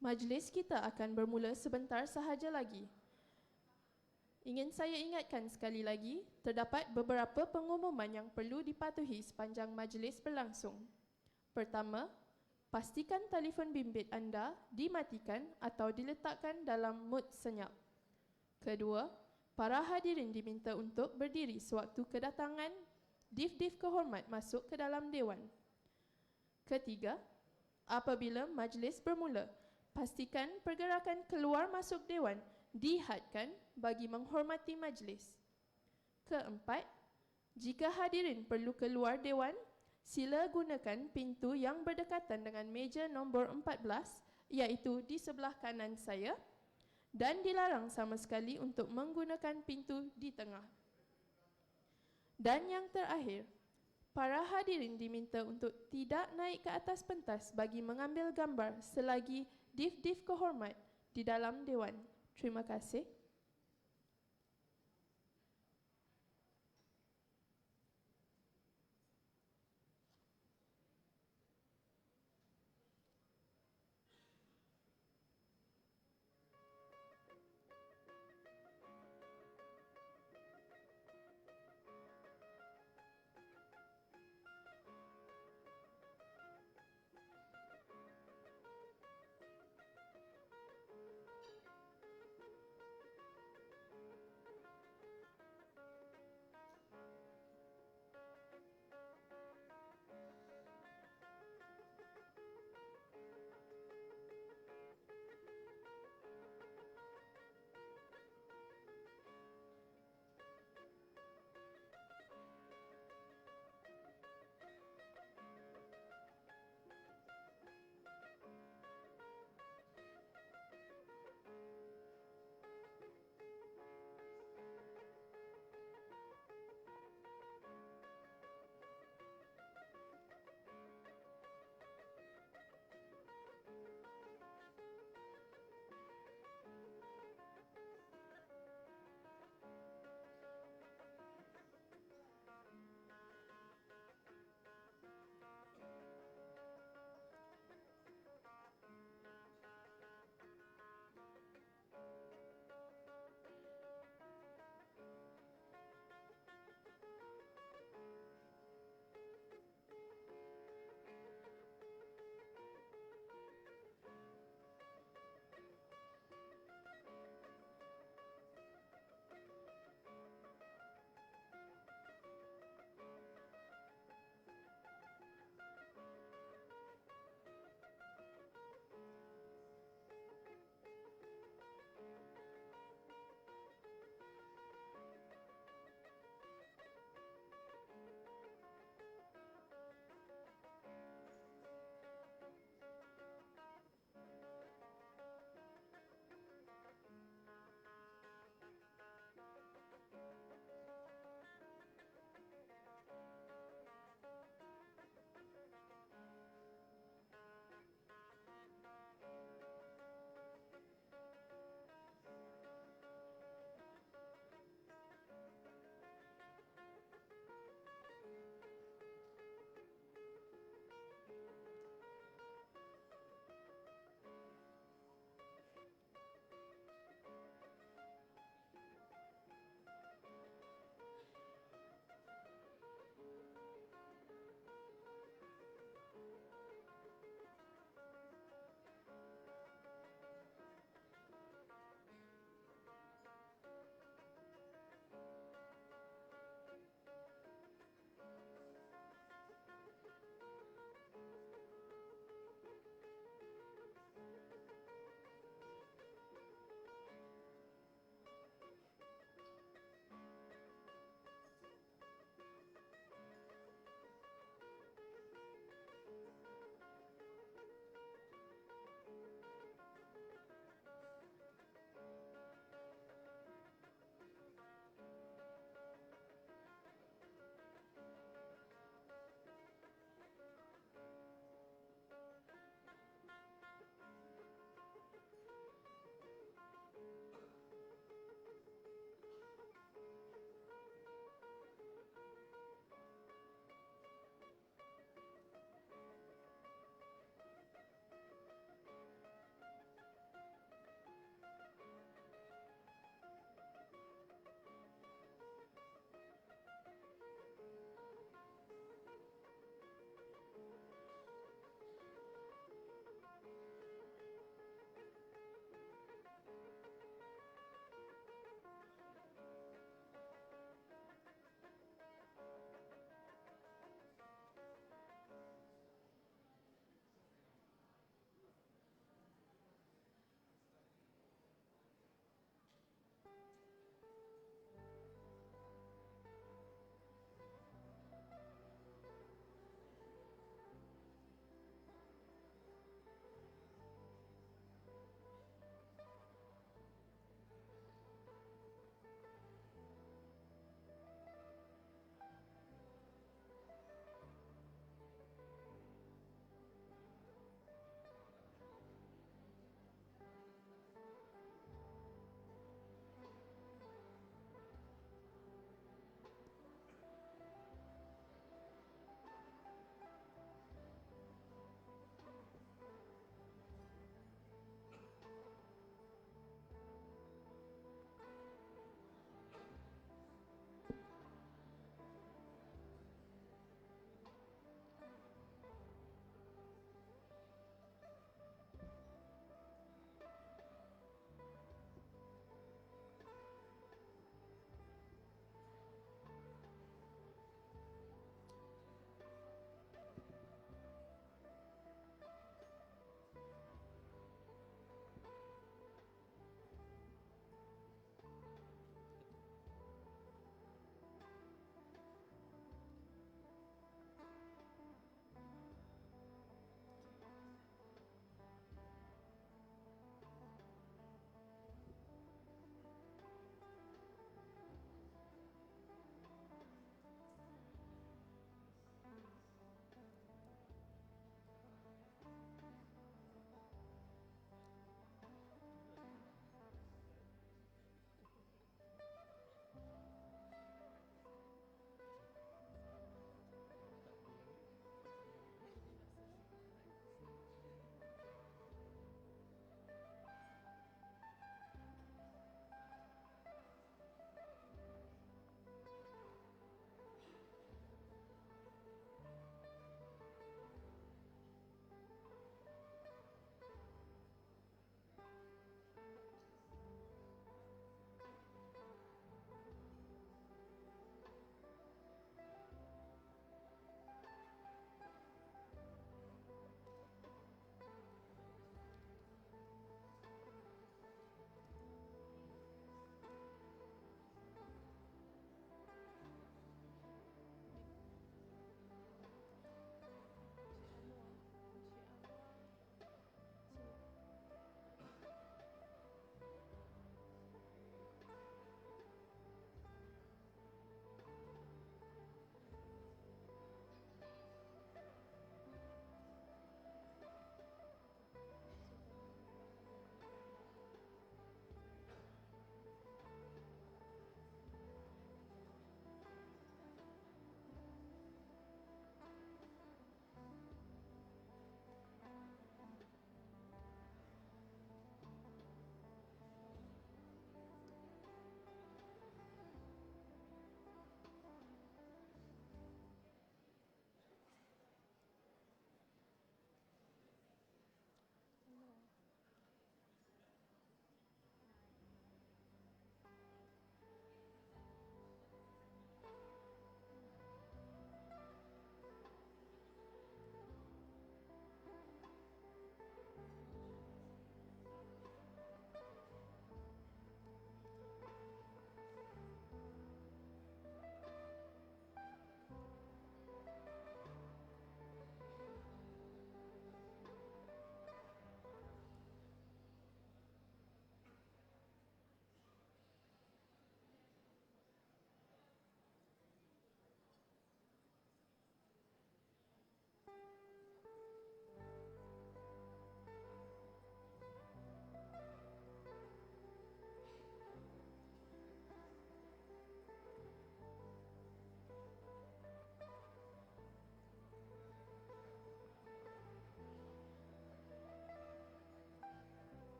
Majlis kita akan bermula sebentar sahaja lagi. Ingin saya ingatkan sekali lagi, terdapat beberapa pengumuman yang perlu dipatuhi sepanjang majlis berlangsung. Pertama, pastikan telefon bimbit anda dimatikan atau diletakkan dalam mode senyap. Kedua, para hadirin diminta untuk berdiri sewaktu kedatangan div-div kehormat masuk ke dalam dewan. Ketiga, apabila majlis bermula, pastikan pergerakan keluar masuk dewan dihadkan bagi menghormati majlis. Keempat, jika hadirin perlu keluar dewan, sila gunakan pintu yang berdekatan dengan meja nombor 14, iaitu di sebelah kanan saya, dan dilarang sama sekali untuk menggunakan pintu di tengah. Dan yang terakhir, para hadirin diminta untuk tidak naik ke atas pentas bagi mengambil gambar selagi div-div kehormat di dalam dewan. Terima kasih.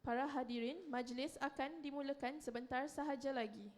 Para hadirin, majlis akan dimulakan sebentar sahaja lagi.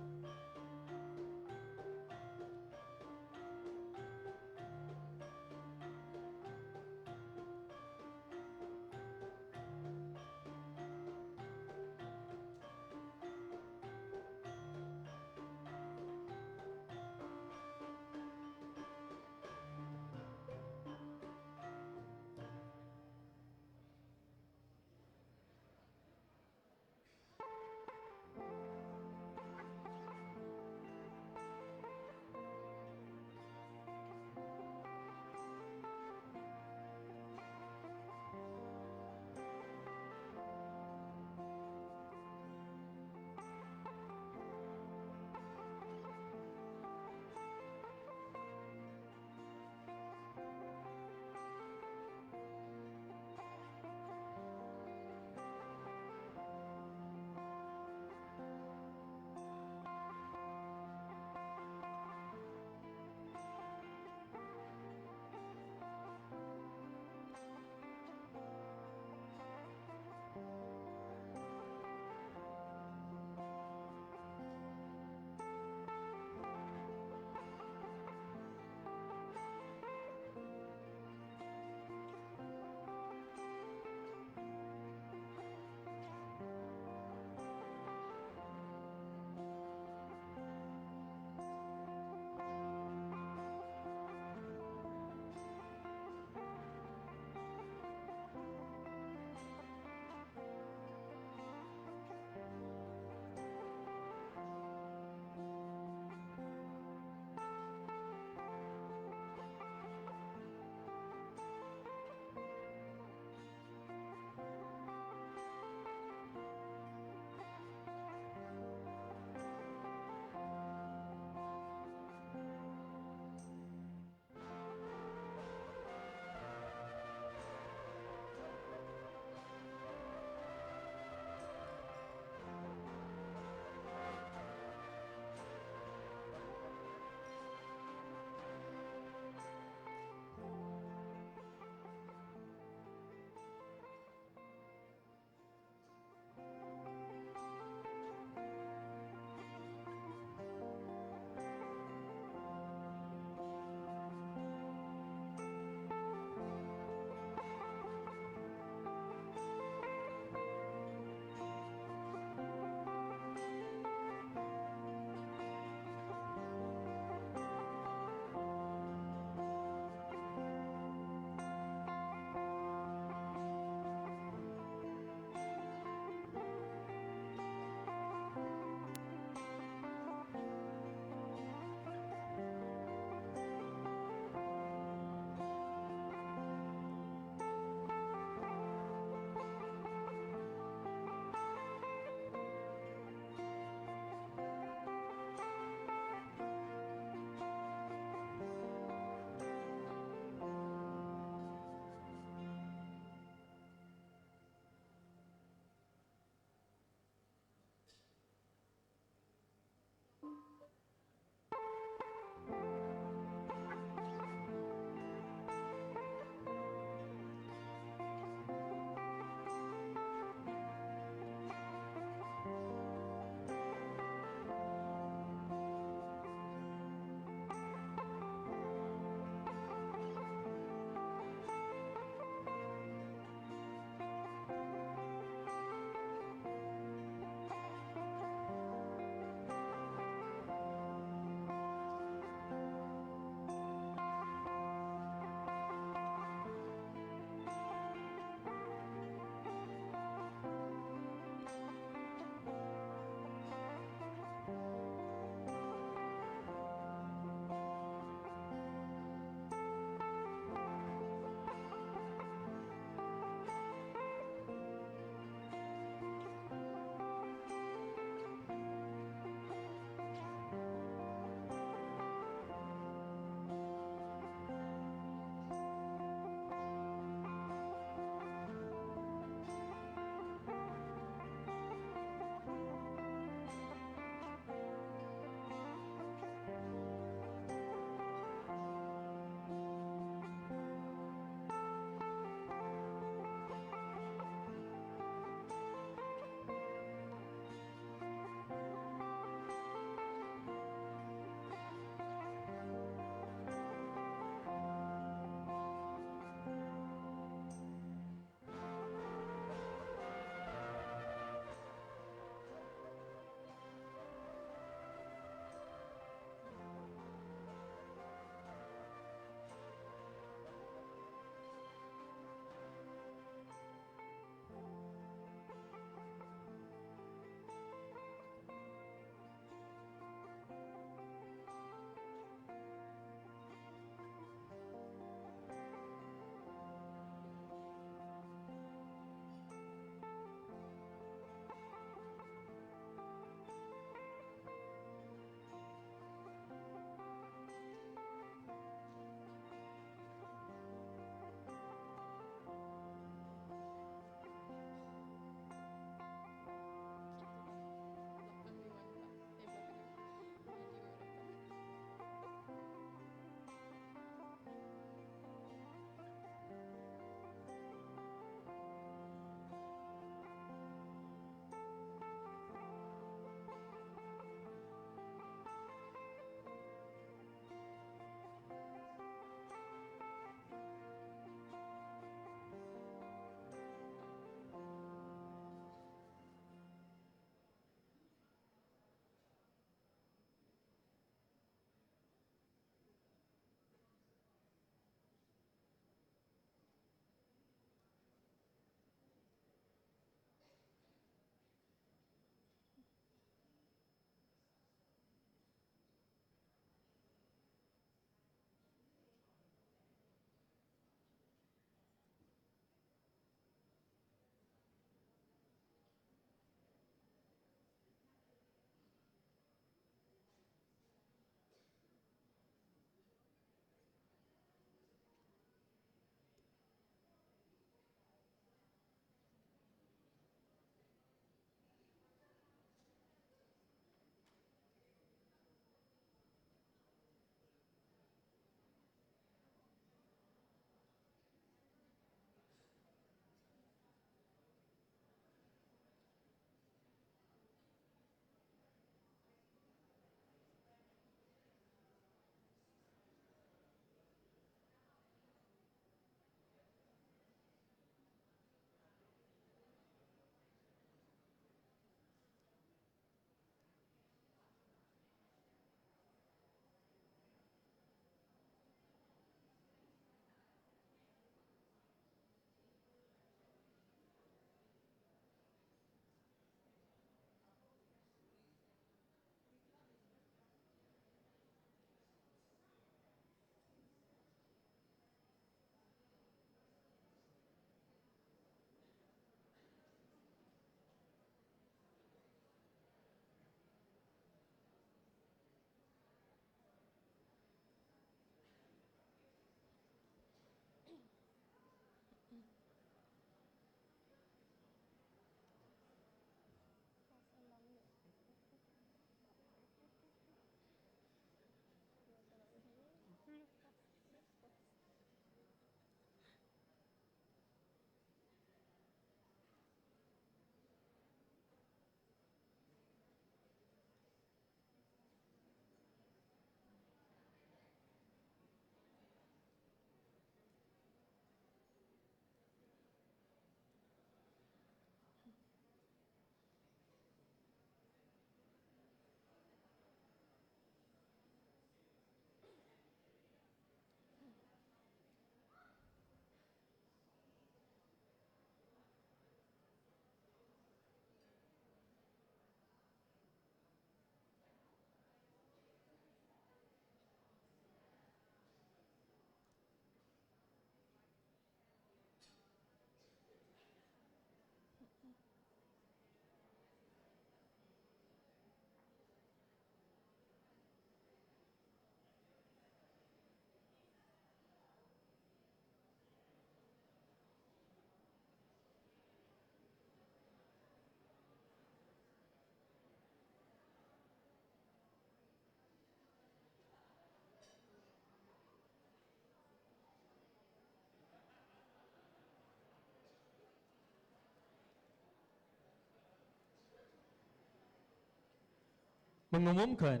Mengumumkan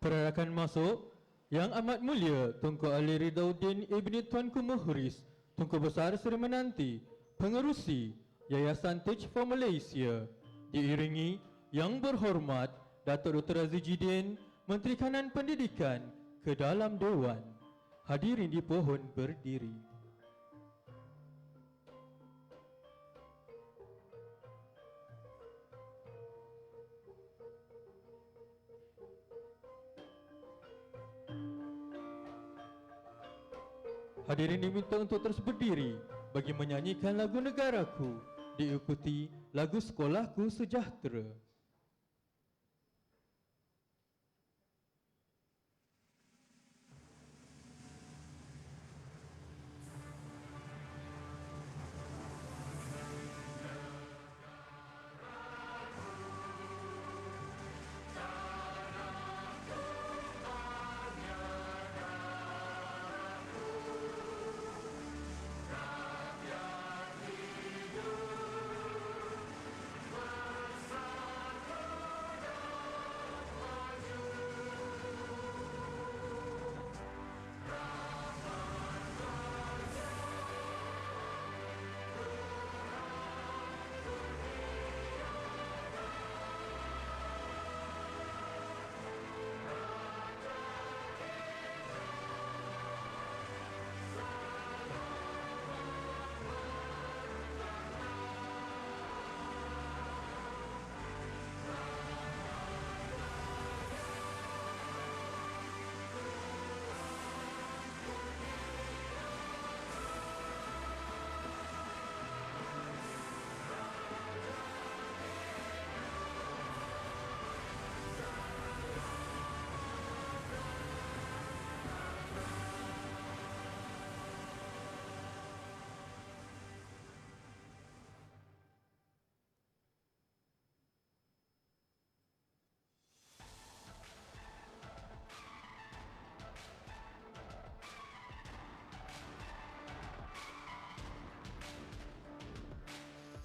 perarakan masuk Yang Amat Mulia Tunku Ali Ridauddin Ibni Tuanku Muhriz, Tunku Besar Seri Menanti, Pengerusi Yayasan Teach for Malaysia, diiringi Yang Berhormat Datuk Dr. Azijidin, Menteri Kanan Pendidikan, ke dalam Dewan. Hadirin dipohon berdiri. Hadirin diminta untuk terus berdiri bagi menyanyikan lagu negaraku, diikuti lagu sekolahku sejahtera.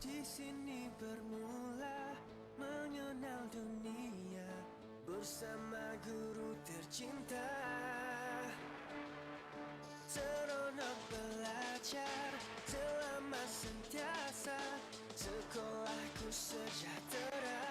Di sini bermula mengenal dunia bersama guru tercinta. Seronok belajar selama sentiasa, sekolahku sejahtera.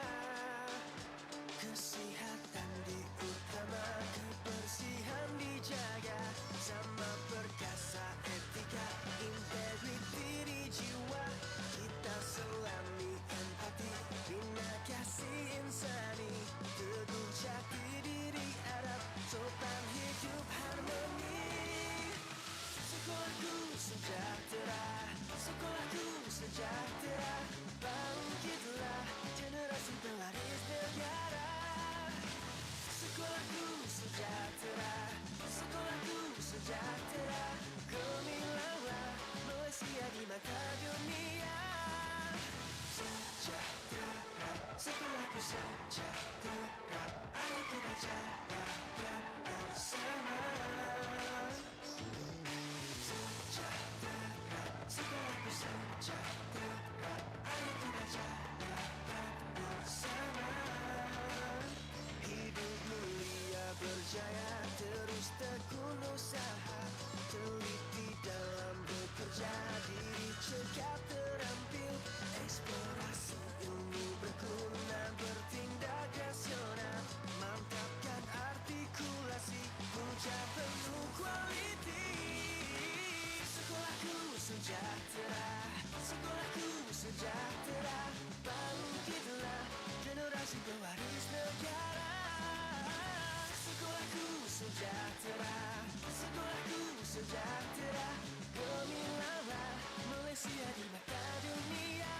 Kesihatan diutama, kebersihan dijaga, sama perkasa etika, integriti di jiwa. Kita selami empati, bina kasih insani, teguh jati diri adab, sopan hidup harmoni. Sekolahku sejahtera, sekolahku sejahtera, bangkitlah generasi pewaris negara. Sekolahku sejahtera, sekolahku sejahtera, gemilanglah Malaysia di mata dunia. Sejahtera, sekolahku sejahtera, ayo kita jaga bersama. Sejahtera, sekolahku sejahtera, ayo kita jaga bersama. Hidup mulia berjaya, terus tekun usaha, teliti dalam bekerja, diri cekap terampil, eksplorasi ilmu berguna, bertindak rasional, mantapkan artikulasi, ucap penuh kualiti. Sekolahku sejahtera, sekolahku sejahtera, bangkitlah generasi pewaris negara. Sekolahku sejahtera, sekolahku sejahtera, gemilanglah Malaysia di mata dunia.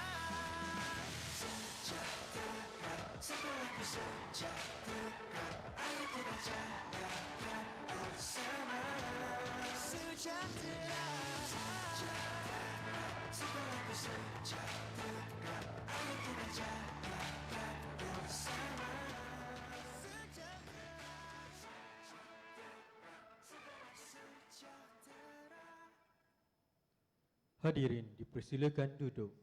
Sejahtera, sekolahku sejahtera, ayo kita jaga bersama. Sejahtera, sejahtera, sekolahku sejahtera, ayo kita jaga bersama. Hadirin dipersilakan duduk.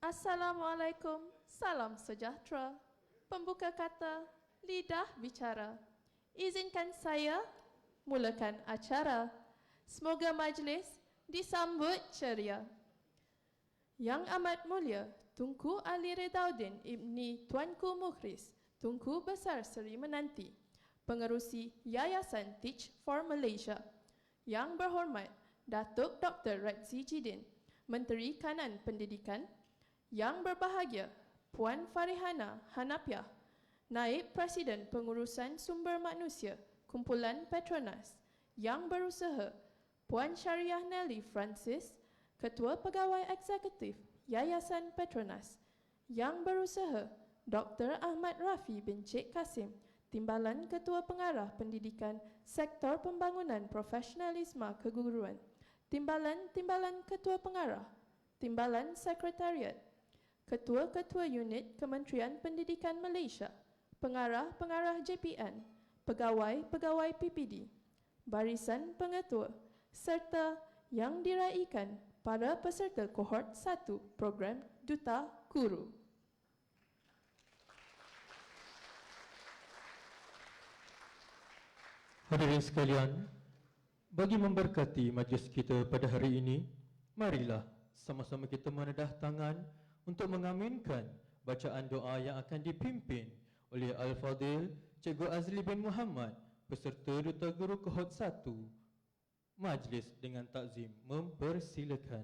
Assalamualaikum, salam sejahtera. Pembuka kata, lidah bicara. Izinkan saya mulakan acara. Semoga majlis disambut ceria. Yang amat mulia, Tunku Ali Redaudin Ibni Tuanku Mukhris, Tunku Besar Seri Menanti, Pengerusi Yayasan Teach for Malaysia. Yang berhormat, Datuk Dr. Radzi Jidin, Menteri Kanan Pendidikan. Yang berbahagia, Puan Farihana Hanapiah, Naib Presiden Pengurusan Sumber Manusia, Kumpulan Petronas. Yang berusaha, Puan Syariah Nelly Francis, Ketua Pegawai Eksekutif Yayasan Petronas. Yang berusaha, Dr. Ahmad Rafi bin Cik Kasim, Timbalan Ketua Pengarah Pendidikan Sektor Pembangunan Profesionalisme Keguruan. Timbalan Ketua Pengarah, Timbalan Sekretariat, Ketua-Ketua Unit Kementerian Pendidikan Malaysia, Pengarah-Pengarah JPN, Pegawai-Pegawai PPD, Barisan Pengetua, serta yang diraikan para peserta kohort 1 program Duta Guru. Hadirin sekalian, bagi memberkati majlis kita pada hari ini, marilah sama-sama kita menedah tangan untuk mengaminkan bacaan doa yang akan dipimpin oleh Al-Fadhil Cikgu Azli bin Muhammad, peserta Duta Guru Kohort 1. Majlis dengan takzim mempersilakan.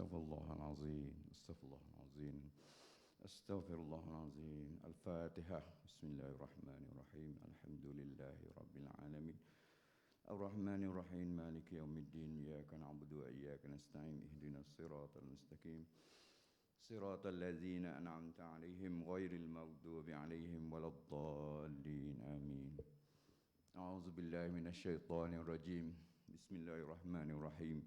Astaghfirullahalazim, astaghfirullahalazim, astaghfirullahalazim. Al-Fatihah. Bismillahirrahmanirrahim. Alhamdulillahi rabbil alamin. Ar-Rahmanir-Rahim. Maliki yaumiddin. Iyyaka na'budu wa iyyaka nasta'in. Ihdinas siratal mustaqim. Siratal ladzina an'amta 'alaihim ghairil maghdubi 'alaihim waladdallin. Amin. A'udzu billahi minasyaitonir rajim. Bismillahirrahmanirrahim.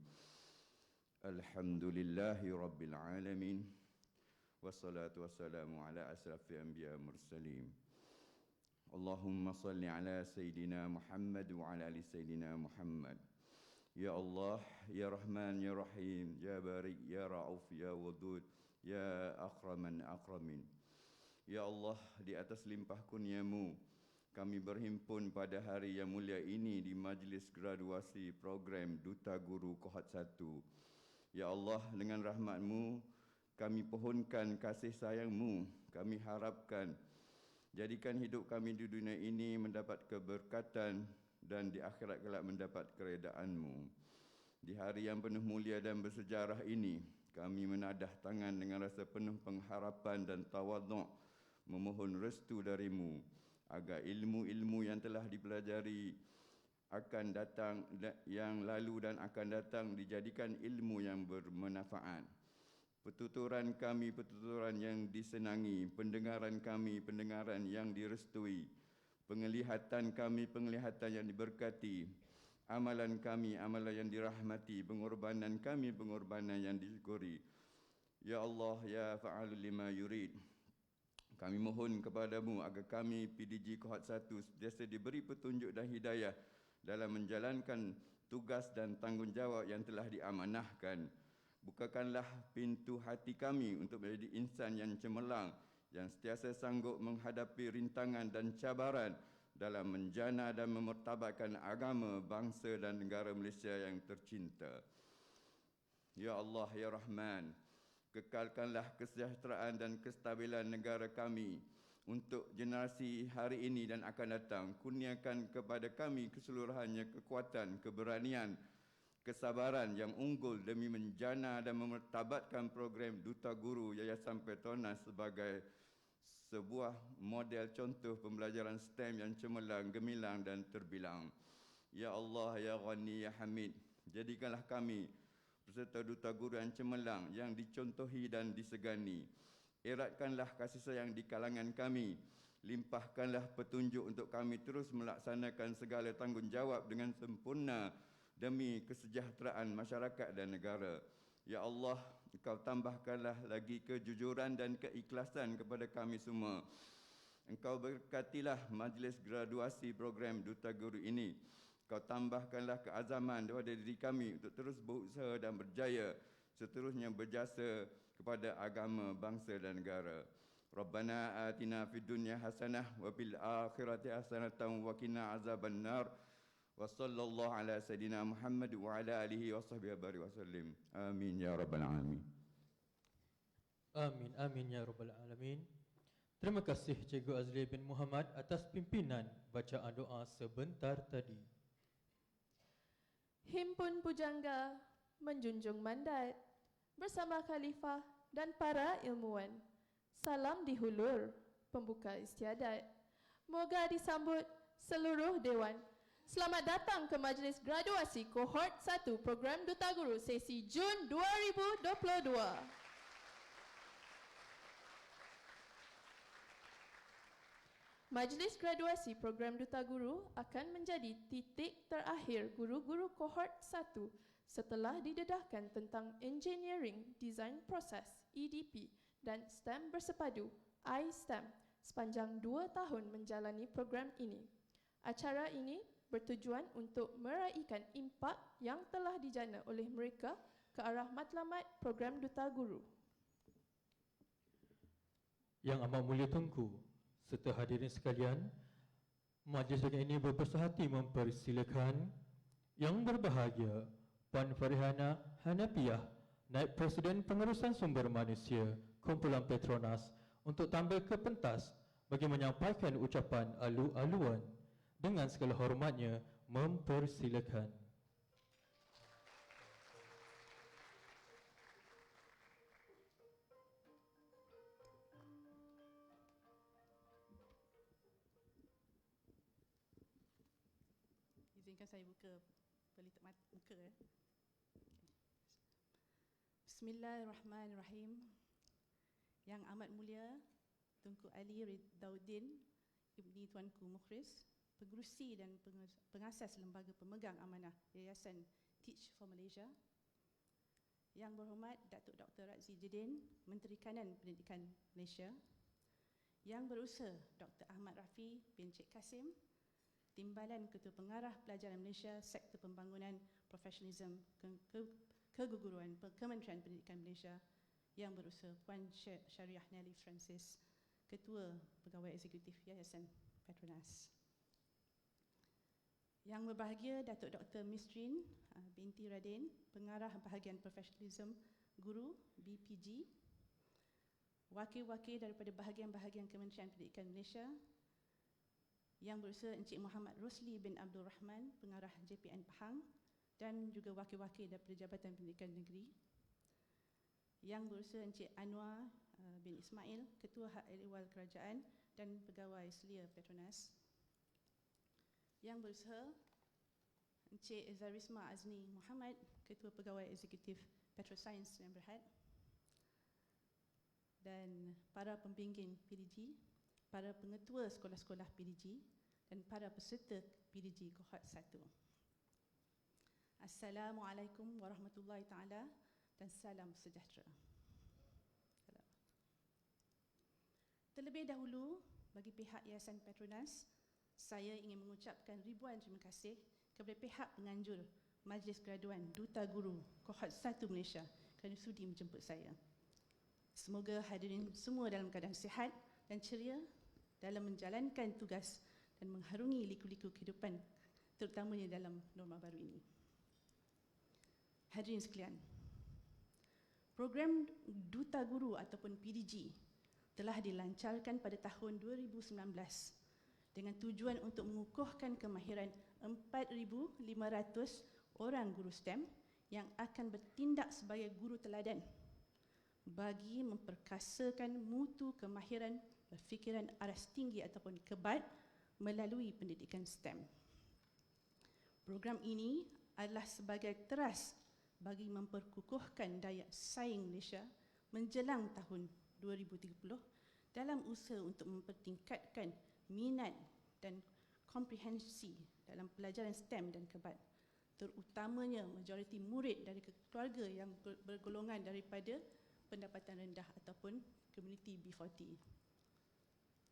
Alhamdulillahi rabbil alamin. Wassalatu wassalamu ala asrafil anbiya mursalin. Allahumma salli ala Sayyidina Muhammad wa ala ali Sayyidina Muhammad. Ya Allah, Ya Rahman, Ya Rahim, Ya Bari, Ya Ra'uf, Ya Wadud, Ya Akraman Akramin. Ya Allah, di atas limpah kurnia-Mu, kami berhimpun pada hari yang mulia ini di majlis graduasi program Duta Guru Kohort 1. Ya Allah, dengan rahmat-Mu, kami pohonkan kasih sayang-Mu, kami harapkan jadikan hidup kami di dunia ini mendapat keberkatan dan di akhirat kelak mendapat keredaan-Mu. Di hari yang penuh mulia dan bersejarah ini, kami menadah tangan dengan rasa penuh pengharapan dan tawaduk memohon restu dari-Mu agar ilmu-ilmu yang telah dipelajari akan datang yang lalu dan akan datang dijadikan ilmu yang bermanfaat. Petuturan kami petuturan yang disenangi, pendengaran kami pendengaran yang direstui, penglihatan kami penglihatan yang diberkati, amalan kami amalan yang dirahmati, pengorbanan kami pengorbanan yang disyukuri. Ya Allah, ya fa'alul lima yurid, kami mohon kepadamu agar kami PDG Kohort 1 sentiasa diberi petunjuk dan hidayah dalam menjalankan tugas dan tanggungjawab yang telah diamanahkan. Bukakanlah pintu hati kami untuk menjadi insan yang cemerlang, yang sentiasa sanggup menghadapi rintangan dan cabaran dalam menjana dan memertabatkan agama, bangsa dan negara Malaysia yang tercinta. Ya Allah, Ya Rahman, kekalkanlah kesejahteraan dan kestabilan negara kami untuk generasi hari ini dan akan datang. Kurniakan kepada kami keseluruhannya kekuatan, keberanian, kesabaran yang unggul demi menjana dan memertabatkan program Duta Guru Yayasan Petronas sebagai sebuah model contoh pembelajaran STEM yang cemerlang, gemilang dan terbilang. Ya Allah, Ya Ghani, Ya Hamid, jadikanlah kami peserta Duta Guru yang cemerlang, yang dicontohi dan disegani. Eratkanlah kasih sayang di kalangan kami. Limpahkanlah petunjuk untuk kami terus melaksanakan segala tanggungjawab dengan sempurna demi kesejahteraan masyarakat dan negara. Ya Allah, Engkau tambahkanlah lagi kejujuran dan keikhlasan kepada kami semua. Engkau berkatilah majlis graduasi program Duta Guru ini. Kau tambahkanlah keazaman daripada diri kami untuk terus berusaha dan berjaya, seterusnya berjasa kepada agama, bangsa dan negara. Rabbana atina fid dunya hasanah wa fil akhirati hasanatan wa qina azabannar. Wa sallallahu ala sayidina Muhammad wa ala alihi wa sahbihi wa sallim. Amin ya rabbal alamin. Amin, amin ya rabbal alamin. Terima kasih Cikgu Azli bin Muhammad atas pimpinan bacaan doa sebentar tadi. Himpun Pujangga menjunjung mandat bersama Khalifah dan para ilmuwan. Salam dihulur pembuka istiadat. Moga disambut seluruh dewan. Selamat datang ke majlis graduasi kohort 1 program Duta Guru sesi Jun 2022. Majlis graduasi program Duta Guru akan menjadi titik terakhir guru-guru kohort 1 setelah didedahkan tentang Engineering Design Process (EDP) dan STEM bersepadu iSTEM sepanjang 2 tahun menjalani program ini. Acara ini bertujuan untuk meraihkan impak yang telah dijana oleh mereka ke arah matlamat program Duta Guru. Yang amat mulia Tunku serta hadirin sekalian, majlis ini berpersah hati mempersilakan Yang berbahagia Puan Farihana Hanafiah, Naib Presiden Pengurusan Sumber Manusia Kumpulan Petronas, untuk tampil ke pentas bagi menyampaikan ucapan alu-aluan. Dengan segala hormatnya mempersilakan. Izinkan saya buka pelita muka. Bismillahirrahmanirrahim. Yang amat mulia Tunku Ali Ridauddin Ibni Tuanku Mukhris, Pengerusi dan Pengasas Lembaga Pemegang Amanah Yayasan Teach for Malaysia. Yang berhormat Datuk Dr. Razzie Jeddin, Menteri Kanan Pendidikan Malaysia. Yang berusaha Dr. Ahmad Rafi bin Cik Kasim, Timbalan Ketua Pengarah Pelajaran Malaysia Sektor Pembangunan Profesionalism Keguguruan Kementerian Pendidikan Malaysia. Yang berusaha Puan Syariah Nelly Francis, Ketua Pegawai Eksekutif Yayasan Petronas. Yang berbahagia Datuk Dr. Misrin binti Radin, Pengarah Bahagian Profesionalism Guru BPG. Wakil-wakil daripada bahagian-bahagian Kementerian Pendidikan Malaysia. Yang berusaha Encik Muhammad Rosli bin Abdul Rahman, Pengarah JPN Pahang, dan juga wakil-wakil daripada Jabatan Pendidikan Negeri. Yang berusaha Encik Anwar bin Ismail, Ketua Hak Ehwal Kerajaan dan Pegawai Selia Petronas. Yang berusaha Encik Zarisma Azni Muhammad, Ketua Pegawai Eksekutif Petroscience dan Berhad, dan para pembimbing PDG, para pengetua sekolah-sekolah PDG dan para peserta PDG Kohort 1. Assalamualaikum warahmatullahi taala dan salam sejahtera. Terlebih dahulu, bagi pihak Yayasan Petronas, saya ingin mengucapkan ribuan terima kasih kepada pihak penganjur Majlis Graduan Duta Guru Kohort 1 Malaysia kerana sudi menjemput saya. Semoga hadirin semua dalam keadaan sihat dan ceria dalam menjalankan tugas dan mengharungi liku-liku kehidupan, terutamanya dalam norma baru ini. Hadirin sekalian, program Duta Guru ataupun PDG telah dilancarkan pada tahun 2019 dengan tujuan untuk mengukuhkan kemahiran 4,500 orang guru STEM yang akan bertindak sebagai guru teladan bagi memperkasakan mutu kemahiran berfikiran aras tinggi ataupun kebat melalui pendidikan STEM. Program ini adalah sebagai teras bagi memperkukuhkan daya saing Malaysia menjelang tahun 2030 dalam usaha untuk mempertingkatkan minat dan komprehensi dalam pelajaran STEM dan kebat, terutamanya majoriti murid dari keluarga yang bergolongan daripada pendapatan rendah ataupun komuniti B40.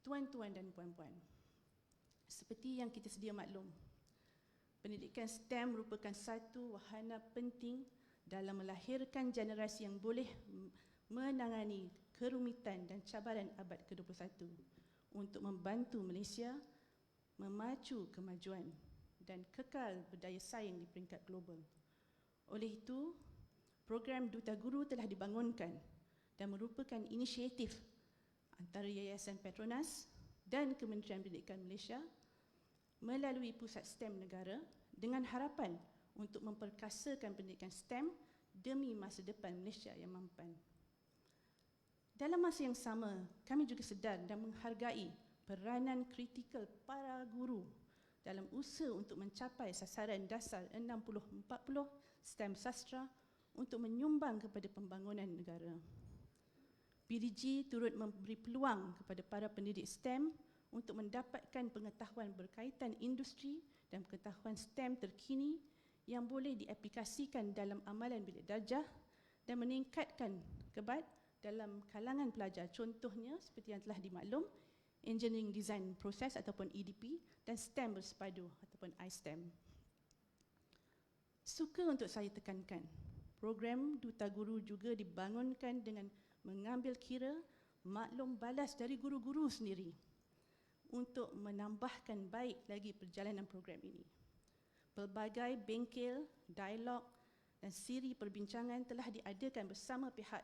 Tuan-tuan dan puan-puan, seperti yang kita sedia maklum, pendidikan STEM merupakan satu wahana penting dalam melahirkan generasi yang boleh menangani kerumitan dan cabaran abad ke-21 untuk membantu Malaysia memacu kemajuan dan kekal berdaya saing di peringkat global. Oleh itu, program Duta Guru telah dibangunkan dan merupakan inisiatif antara Yayasan Petronas dan Kementerian Pendidikan Malaysia melalui Pusat STEM Negara dengan harapan untuk memperkasakan pendidikan STEM demi masa depan Malaysia yang mampan. Dalam masa yang sama, kami juga sedar dan menghargai peranan kritikal para guru dalam usaha untuk mencapai sasaran dasar 60-40 STEM sastra untuk menyumbang kepada pembangunan negara. PDG turut memberi peluang kepada para pendidik STEM untuk mendapatkan pengetahuan berkaitan industri dan pengetahuan STEM terkini yang boleh diaplikasikan dalam amalan bilik darjah dan meningkatkan kebat dalam kalangan pelajar. Contohnya seperti yang telah dimaklum, Engineering Design Process ataupun EDP dan STEM bersepadu ataupun iSTEM. Suka untuk saya tekankan, program Duta Guru juga dibangunkan dengan mengambil kira maklum balas dari guru-guru sendiri untuk menambahkan baik lagi perjalanan program ini. Pelbagai bengkel, dialog dan siri perbincangan telah diadakan bersama pihak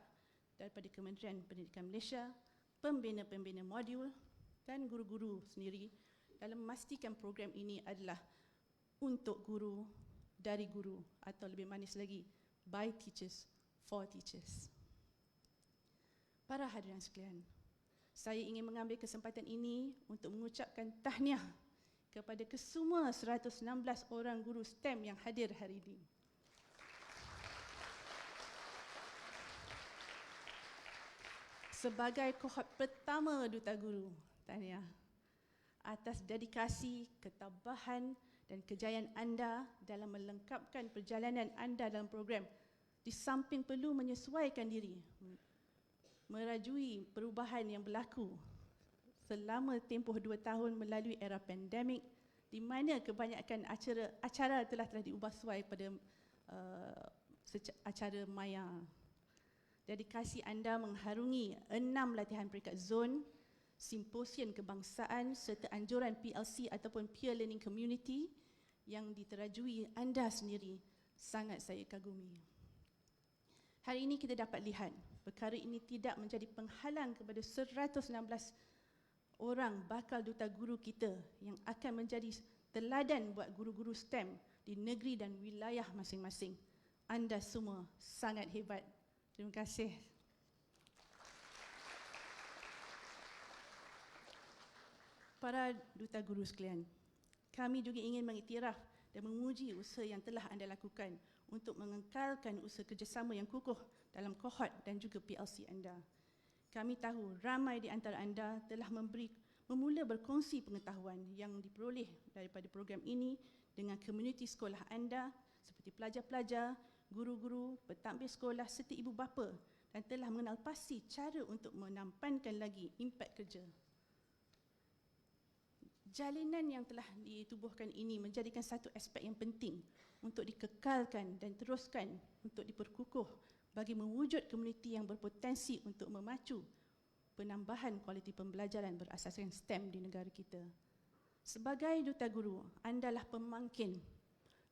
daripada Kementerian Pendidikan Malaysia, pembina-pembina modul dan guru-guru sendiri dalam memastikan program ini adalah untuk guru, dari guru atau lebih manis lagi, by teachers, for teachers. Para hadirin sekalian, saya ingin mengambil kesempatan ini untuk mengucapkan tahniah kepada kesemua 116 orang guru STEM yang hadir hari ini. Sebagai kohort pertama Duta Guru, tahniah atas dedikasi, ketabahan dan kejayaan anda dalam melengkapkan perjalanan anda dalam program, di samping perlu menyesuaikan diri merajui perubahan yang berlaku selama tempoh 2 tahun melalui era pandemik, di mana kebanyakan acara telah diubah sesuai pada acara maya. Dedikasi anda mengharungi 6 latihan peringkat zon, simposium kebangsaan serta anjuran PLC ataupun Peer Learning Community yang diterajui anda sendiri sangat saya kagumi. Hari ini kita dapat lihat perkara ini tidak menjadi penghalang kepada 116 orang bakal duta guru kita yang akan menjadi teladan buat guru-guru STEM di negeri dan wilayah masing-masing. Anda semua sangat hebat. Terima kasih. Para duta guru sekalian, kami juga ingin mengiktiraf dan memuji usaha yang telah anda lakukan untuk mengekalkan usaha kerjasama yang kukuh dalam kohort dan juga PLC anda. Kami tahu ramai di antara anda telah memula berkongsi pengetahuan yang diperoleh daripada program ini dengan komuniti sekolah anda seperti pelajar-pelajar, guru-guru, pentadbir sekolah serta ibu bapa dan telah mengenal pasti cara untuk menampankan lagi impak kerja. Jalinan yang telah ditubuhkan ini menjadikan satu aspek yang penting untuk dikekalkan dan teruskan untuk diperkukuh bagi mewujud komuniti yang berpotensi untuk memacu penambahan kualiti pembelajaran berasaskan STEM di negara kita. Sebagai duta guru, anda lah pemangkin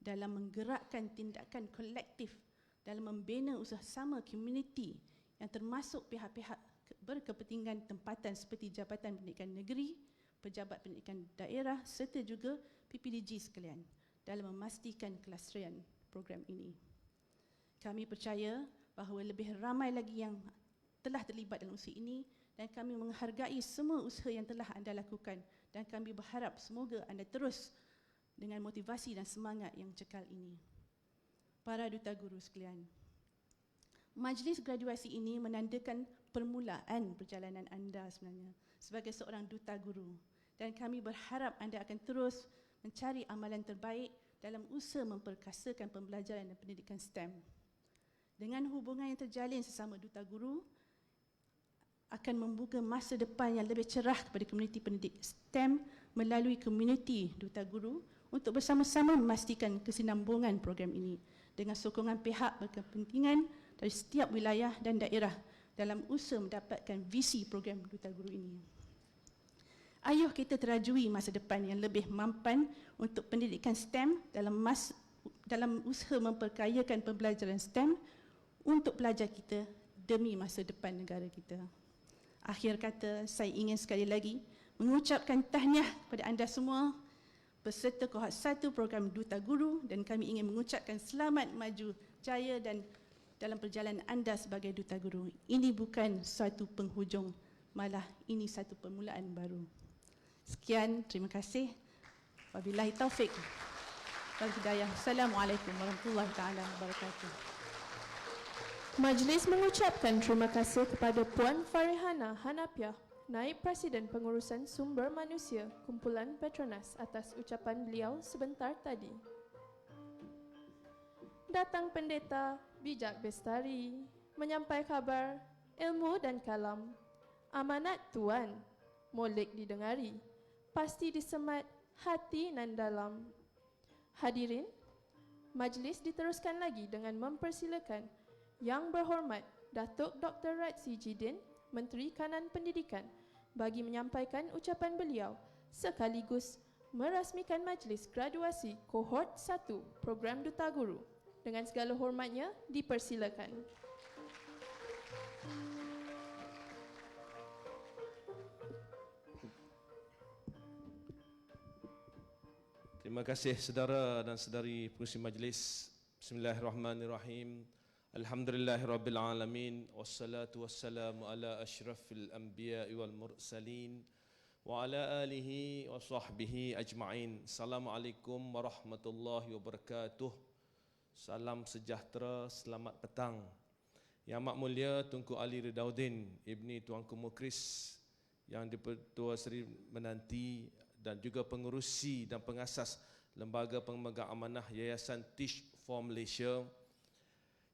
dalam menggerakkan tindakan kolektif dalam membina usaha sama komuniti yang termasuk pihak-pihak berkepentingan tempatan seperti Jabatan Pendidikan Negeri, Pejabat Pendidikan Daerah serta juga PPDG sekalian dalam memastikan kelestarian program ini. Kami percaya bahawa lebih ramai lagi yang telah terlibat dalam usaha ini dan kami menghargai semua usaha yang telah anda lakukan dan kami berharap semoga anda terus dengan motivasi dan semangat yang cekal ini. Para duta guru sekalian, majlis graduasi ini menandakan permulaan perjalanan anda sebenarnya sebagai seorang duta guru dan kami berharap anda akan terus mencari amalan terbaik dalam usaha memperkasakan pembelajaran dan pendidikan STEM. Dengan hubungan yang terjalin sesama duta guru, akan membuka masa depan yang lebih cerah kepada komuniti pendidik STEM melalui komuniti duta guru untuk bersama-sama memastikan kesinambungan program ini dengan sokongan pihak berkepentingan dari setiap wilayah dan daerah dalam usaha mendapatkan visi program duta guru ini. Ayuh kita terajui masa depan yang lebih mampan untuk pendidikan STEM dalam usaha memperkayakan pembelajaran STEM untuk pelajar kita demi masa depan negara kita. Akhir kata, saya ingin sekali lagi mengucapkan tahniah kepada anda semua peserta kohort 1 program Duta Guru, dan kami ingin mengucapkan selamat maju jaya dan dalam perjalanan anda sebagai Duta Guru. Ini bukan suatu penghujung, malah ini satu permulaan baru. Sekian, terima kasih. Wabillahi taufik wal hidayah. Assalamualaikum warahmatullahi taala wabarakatuh. Majlis mengucapkan terima kasih kepada Puan Farihana Hanapiah, Naib Presiden Pengurusan Sumber Manusia Kumpulan Petronas atas ucapan beliau sebentar tadi. Datang pendeta bijak bestari, menyampai khabar, ilmu dan kalam. Amanat Tuan, molek didengari, pasti disemat hati nan dalam. Hadirin, majlis diteruskan lagi dengan mempersilakan Yang Berhormat Datuk Dr. Ratzi Jidin, Menteri Kanan Pendidikan, bagi menyampaikan ucapan beliau sekaligus merasmikan majlis graduasi kohort 1 program Duta Guru. Dengan segala hormatnya, dipersilakan. Terima kasih saudara dan saudari pengurusi majlis. Bismillahirrahmanirrahim. Alhamdulillahirabbil alamin wassalatu wassalamu ala asyrafil anbiya'i wal mursalin wa ala alihi wa sahbihi ajma'in. Assalamualaikum warahmatullahi wabarakatuh. Salam sejahtera, selamat petang. Yang Amat Mulia Tunku Ali Ridauddin Ibni Tuanku Mukhris, Yang Dipertua Seri Menanti dan juga pengurusi dan pengasas Lembaga Pemegang Amanah Yayasan Teach for Malaysia,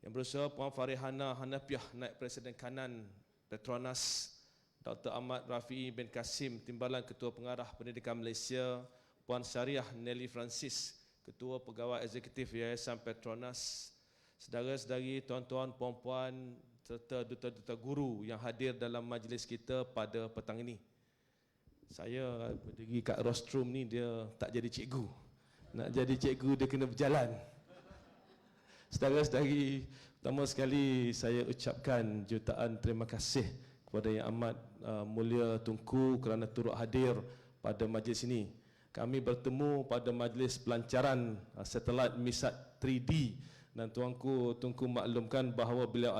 yang berusaha Puan Farihana Hanapiah, Naib Presiden Kanan Petronas, Dr. Ahmad Rafi'i bin Kasim, Timbalan Ketua Pengarah Pendidikan Malaysia, Puan Syariah Nelly Francis, Ketua Pegawai Eksekutif Yayasan Petronas, saudara-saudari, tuan-tuan, puan-puan serta duta-duta guru yang hadir dalam majlis kita pada petang ini. Saya berdiri kat rostrum ni, dia tak jadi cikgu. Nak jadi cikgu dia kena berjalan. Saudara-saudari, pertama sekali saya ucapkan jutaan terima kasih kepada Yang Amat Mulia Tunku kerana turut hadir pada majlis ini. Kami bertemu pada majlis pelancaran satelit MISAT 3D dan Tuanku Tunku maklumkan bahawa beliau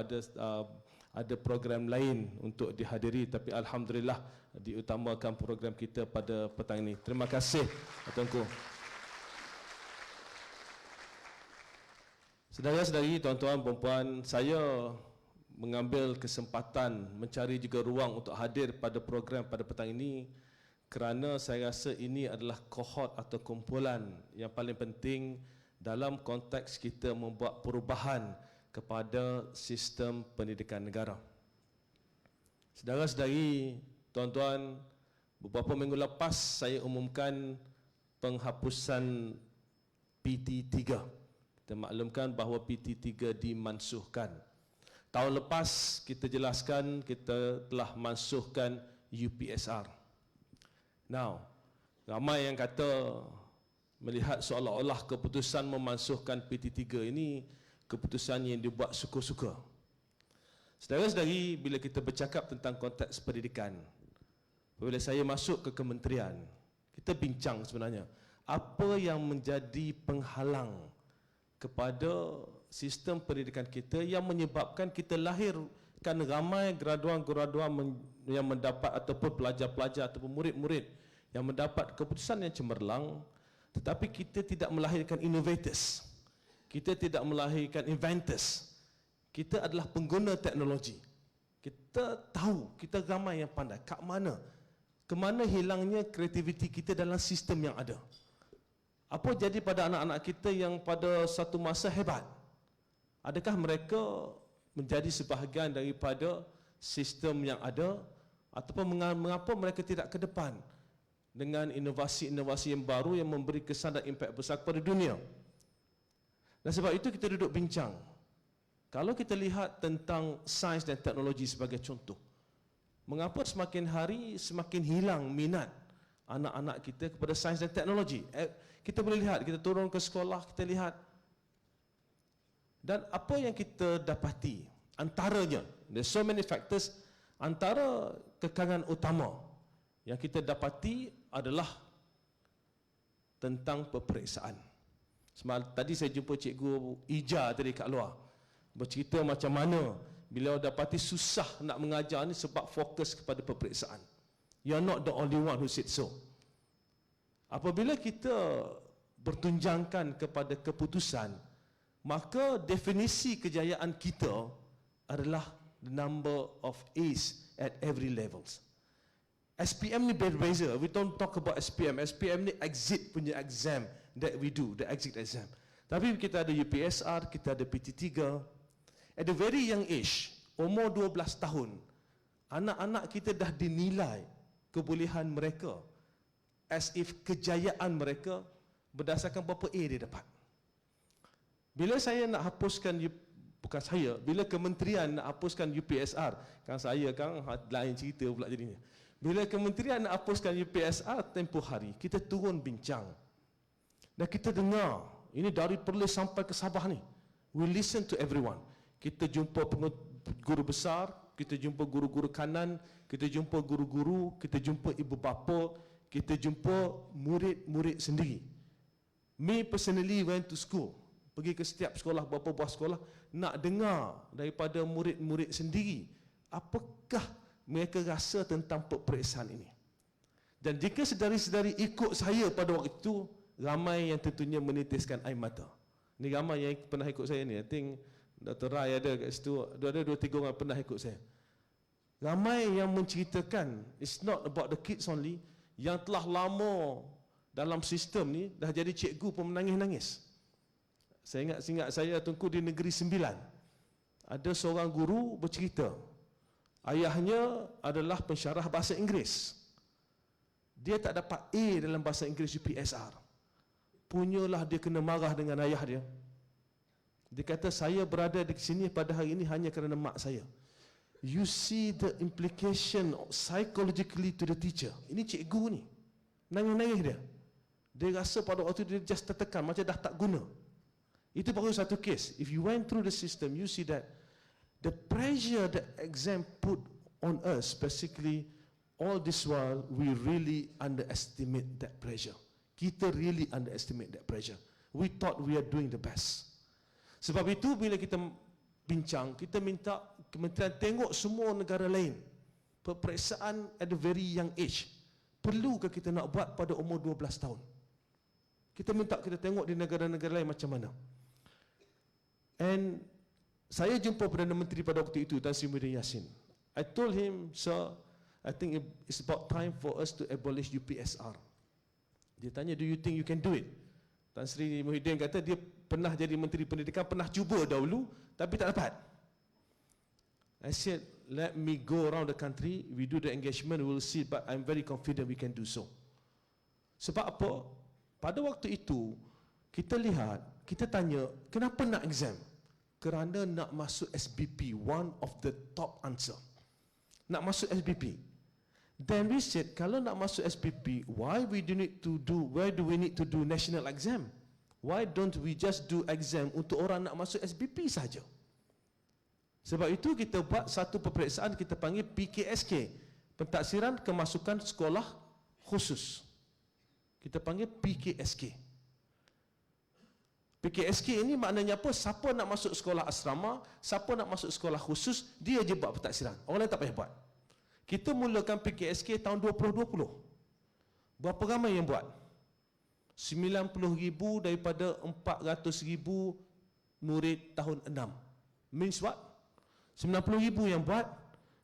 ada program lain untuk dihadiri, tapi alhamdulillah diutamakan program kita pada petang ini. Terima kasih Tuanku. Saudara-saudari, tuan-tuan, puan-puan, saya mengambil kesempatan mencari juga ruang untuk hadir pada program pada petang ini kerana saya rasa ini adalah kohort atau kumpulan yang paling penting dalam konteks kita membuat perubahan kepada sistem pendidikan negara. Saudara-saudari, tuan-tuan, beberapa minggu lepas saya umumkan penghapusan PT3. Kita maklumkan bahawa PT3 dimansuhkan. Tahun lepas kita jelaskan kita telah mansuhkan UPSR. Now, ramai yang kata melihat seolah-olah keputusan memansuhkan PT3 ini keputusan yang dibuat suka-suka. Saudara-saudari, bila kita bercakap tentang konteks pendidikan, bila saya masuk ke kementerian, kita bincang sebenarnya apa yang menjadi penghalang kepada sistem pendidikan kita yang menyebabkan kita lahirkan ramai graduan-graduan yang mendapat ataupun pelajar-pelajar ataupun murid-murid yang mendapat keputusan yang cemerlang, tetapi kita tidak melahirkan innovators, kita tidak melahirkan inventors. Kita adalah pengguna teknologi. Kita tahu, kita ramai yang pandai. Ke mana hilangnya kreativiti kita dalam sistem yang ada? Apa jadi pada anak-anak kita yang pada satu masa hebat? Adakah mereka menjadi sebahagian daripada sistem yang ada, ataupun mengapa mereka tidak ke depan dengan inovasi-inovasi yang baru yang memberi kesan dan impak besar kepada dunia? Dan sebab itu kita duduk bincang. Kalau kita lihat tentang sains dan teknologi sebagai contoh, mengapa semakin hari semakin hilang minat anak-anak kita kepada sains dan teknologi? Kita boleh lihat, kita turun ke sekolah, kita lihat. Dan apa yang kita dapati, antaranya, there's so many factors, antara kekangan utama yang kita dapati adalah tentang peperiksaan. Tadi saya jumpa Cikgu Ija tadi kat luar, bercerita macam mana beliau dapati susah nak mengajar ni sebab fokus kepada peperiksaan. You're not the only one who said so. Apabila kita bertunjangkan kepada keputusan, maka definisi kejayaan kita adalah the number of A's at every levels. SPM ni berbeza. We don't talk about SPM. SPM ni exit punya exam that we do, the exit exam. Tapi kita ada UPSR, kita ada PT3. At a very young age, umur 12 tahun, anak-anak kita dah dinilai kebolehan mereka as if kejayaan mereka berdasarkan berapa A dia dapat. Bila saya nak hapuskan, bukan saya, bila kementerian nak hapuskan UPSR, kan saya kan lain cerita pula jadinya. Bila kementerian nak hapuskan UPSR tempoh hari, kita turun bincang. Dan kita dengar, ini dari Perlis sampai ke Sabah ni. We listen to everyone. Kita jumpa guru besar, kita jumpa guru-guru kanan, kita jumpa guru-guru, kita jumpa ibu bapa, kita jumpa murid-murid sendiri. Me personally went to school, pergi ke setiap sekolah, beberapa buah sekolah, nak dengar daripada murid-murid sendiri apakah mereka rasa tentang peperiksaan ini. Dan jika sedari-sedari ikut saya pada waktu itu, ramai yang tentunya menitiskan air mata. Ni ramai yang pernah ikut saya ni. I think Dr. Rai ada kat situ, ada 2-3 orang pernah ikut saya. Ramai yang menceritakan, it's not about the kids only, yang telah lama dalam sistem ni, dah jadi cikgu pun menangis-nangis. Saya ingat saya Tunku di Negeri Sembilan, ada seorang guru bercerita, ayahnya adalah pensyarah bahasa Inggeris. Dia tak dapat A dalam bahasa Inggeris UPSR. Punyalah dia kena marah dengan ayah dia. Dia kata, saya berada di sini pada hari ini hanya kerana mak saya. You see the implication psychologically to the teacher. Ini cikgu ni, nangis-nangis dia. Dia rasa pada waktu dia just tertekan, macam dah tak guna. Itu baru satu case. If you went through the system, you see that the pressure that exam put on us, basically, all this while, we really underestimate that pressure. Kita really underestimate that pressure. We thought we are doing the best. Sebab itu bila kita bincang, kita minta kementerian tengok semua negara lain. Peperiksaan at a very young age. Perlukah kita nak buat pada umur 12 tahun? Kita minta kita tengok di negara-negara lain macam mana. And saya jumpa Perdana Menteri pada waktu itu, Tan Sri Muhyiddin Yassin. I told him, sir, I think it's about time for us to abolish UPSR. Dia tanya, do you think you can do it? Tan Sri Muhyiddin kata dia pernah jadi Menteri Pendidikan, pernah cuba dahulu, tapi tak dapat. I said, let me go around the country, we do the engagement, we will see, but I'm very confident we can do so. Sebab apa? Pada waktu itu, kita lihat, kita tanya, kenapa nak exam? Kerana nak masuk SBP, one of the top answer. Nak masuk SBP. Then we said, kalau nak masuk SPP, why do we need to do national exam? Why don't we just do exam untuk orang nak masuk SPP saja? Sebab itu kita buat satu peperiksaan kita panggil PKSK, Pentaksiran Kemasukan Sekolah Khusus. Kita panggil PKSK. PKSK ini maknanya apa? Siapa nak masuk sekolah asrama, siapa nak masuk sekolah khusus, dia je buat pentaksiran. Orang lain tak payah buat. Kita mulakan PKSK tahun 2020. Berapa ramai yang buat? 90,000 daripada 400,000 murid tahun 6. Means what? 90,000 yang buat,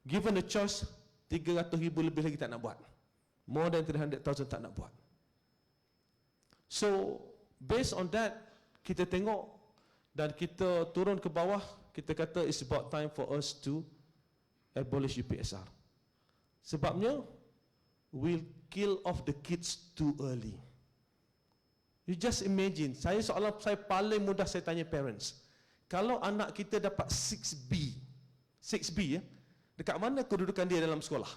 given a choice, 300,000 lebih lagi tak nak buat. More than 300,000 tak nak buat. So, Based on that, kita tengok dan kita turun ke bawah, kita kata it's about time for us to abolish UPSR. Sebabnya, we'll kill off the kids too early. You just imagine, saya paling mudah saya tanya parents, kalau anak kita dapat 6B ya, dekat mana kedudukan dia dalam sekolah?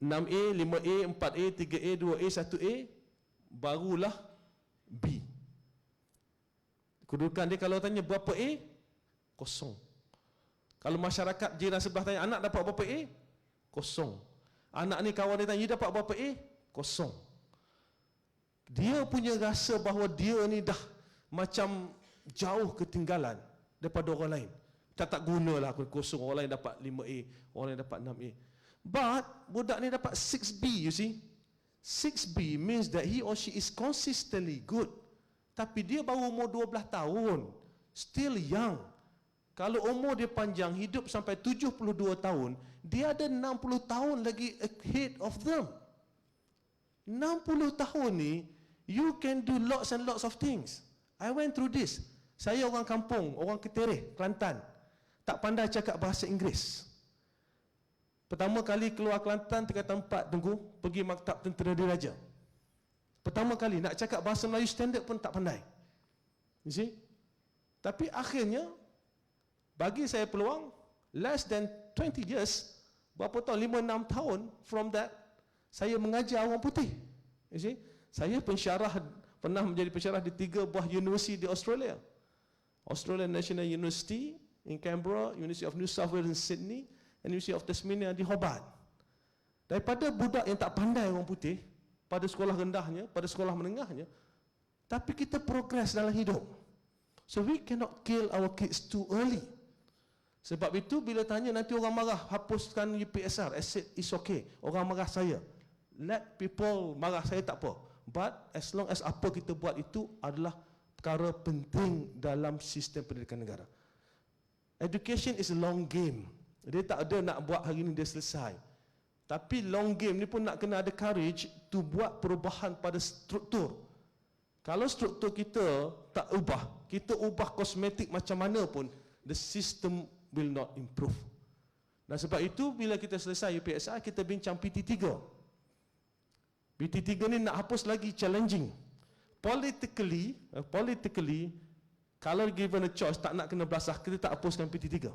6A, 5A, 4A, 3A, 2A, 1A, barulah B. Kedudukan dia kalau tanya berapa A? Kosong. Kalau masyarakat jiran sebelah tanya, anak dapat berapa A? Kosong. Anak ni kawan dia tanya, you dapat berapa A? Kosong. Dia punya rasa bahawa dia ni dah macam jauh ketinggalan daripada orang lain. Tak gunalah aku kosong, orang lain dapat 5A, orang lain dapat 6A. But budak ni dapat 6B, you see. 6B means that he or she is consistently good. Tapi dia baru umur 12 tahun. Still young. Kalau umur dia panjang, hidup sampai 72 tahun, dia ada 60 tahun lagi ahead of them. 60 tahun ni, you can do lots and lots of things. I went through this. Saya orang kampung, orang Ketereh, Kelantan. Tak pandai cakap bahasa Inggeris. Pertama kali keluar Kelantan, tingkatan 4, tunggu, pergi maktab tentera diraja. Pertama kali nak cakap bahasa Melayu standard pun tak pandai. You see? Tapi akhirnya, bagi saya peluang, less than 20 years, berapa tahun, 5-6 tahun from that, saya mengajar orang putih. You see? Saya pensyarah, pernah menjadi pensyarah di 3 buah universiti di Australia. Australian National University in Canberra, University of New South Wales in Sydney, and University of Tasmania di Hobart. Daripada budak yang tak pandai orang putih, pada sekolah rendahnya, pada sekolah menengahnya, tapi kita progress dalam hidup. So we cannot kill our kids too early. Sebab itu bila tanya nanti orang marah, hapuskan UPSR, I said it's okay. Orang marah saya, let people marah saya tak apa. But as long as apa kita buat itu adalah perkara penting dalam sistem pendidikan negara. Education is a long game. Dia tak ada nak buat hari ni dia selesai. Tapi long game ni pun nak kena ada courage to buat perubahan pada struktur. Kalau struktur kita tak ubah, kita ubah kosmetik macam mana pun, the system will not improve. Dan sebab itu bila kita selesai UPSR, kita bincang PT3. PT3 ni nak hapus lagi challenging. Politically, kalau given a choice tak nak kena belasah, kita tak hapuskan PT3.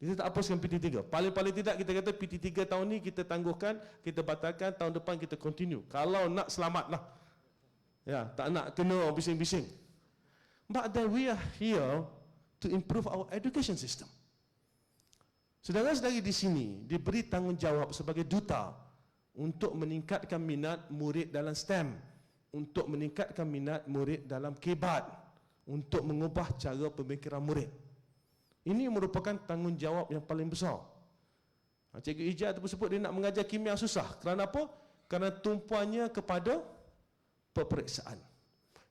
Kita tak hapuskan PT3. Paling-paling tidak kita kata PT3 tahun ni kita tangguhkan, kita batalkan, tahun depan kita continue. Kalau nak selamatlah. Ya, tak nak kena bising-bising. But then we are here to improve our education system. Saudara-saudari di sini diberi tanggungjawab sebagai duta untuk meningkatkan minat murid dalam STEM, untuk meningkatkan minat murid dalam KEBAT, untuk mengubah cara pemikiran murid. Ini merupakan tanggungjawab yang paling besar. Cikgu Ijaz tu sebut dia nak mengajar kimia susah. Kerana apa? Kerana tumpuannya kepada peperiksaan.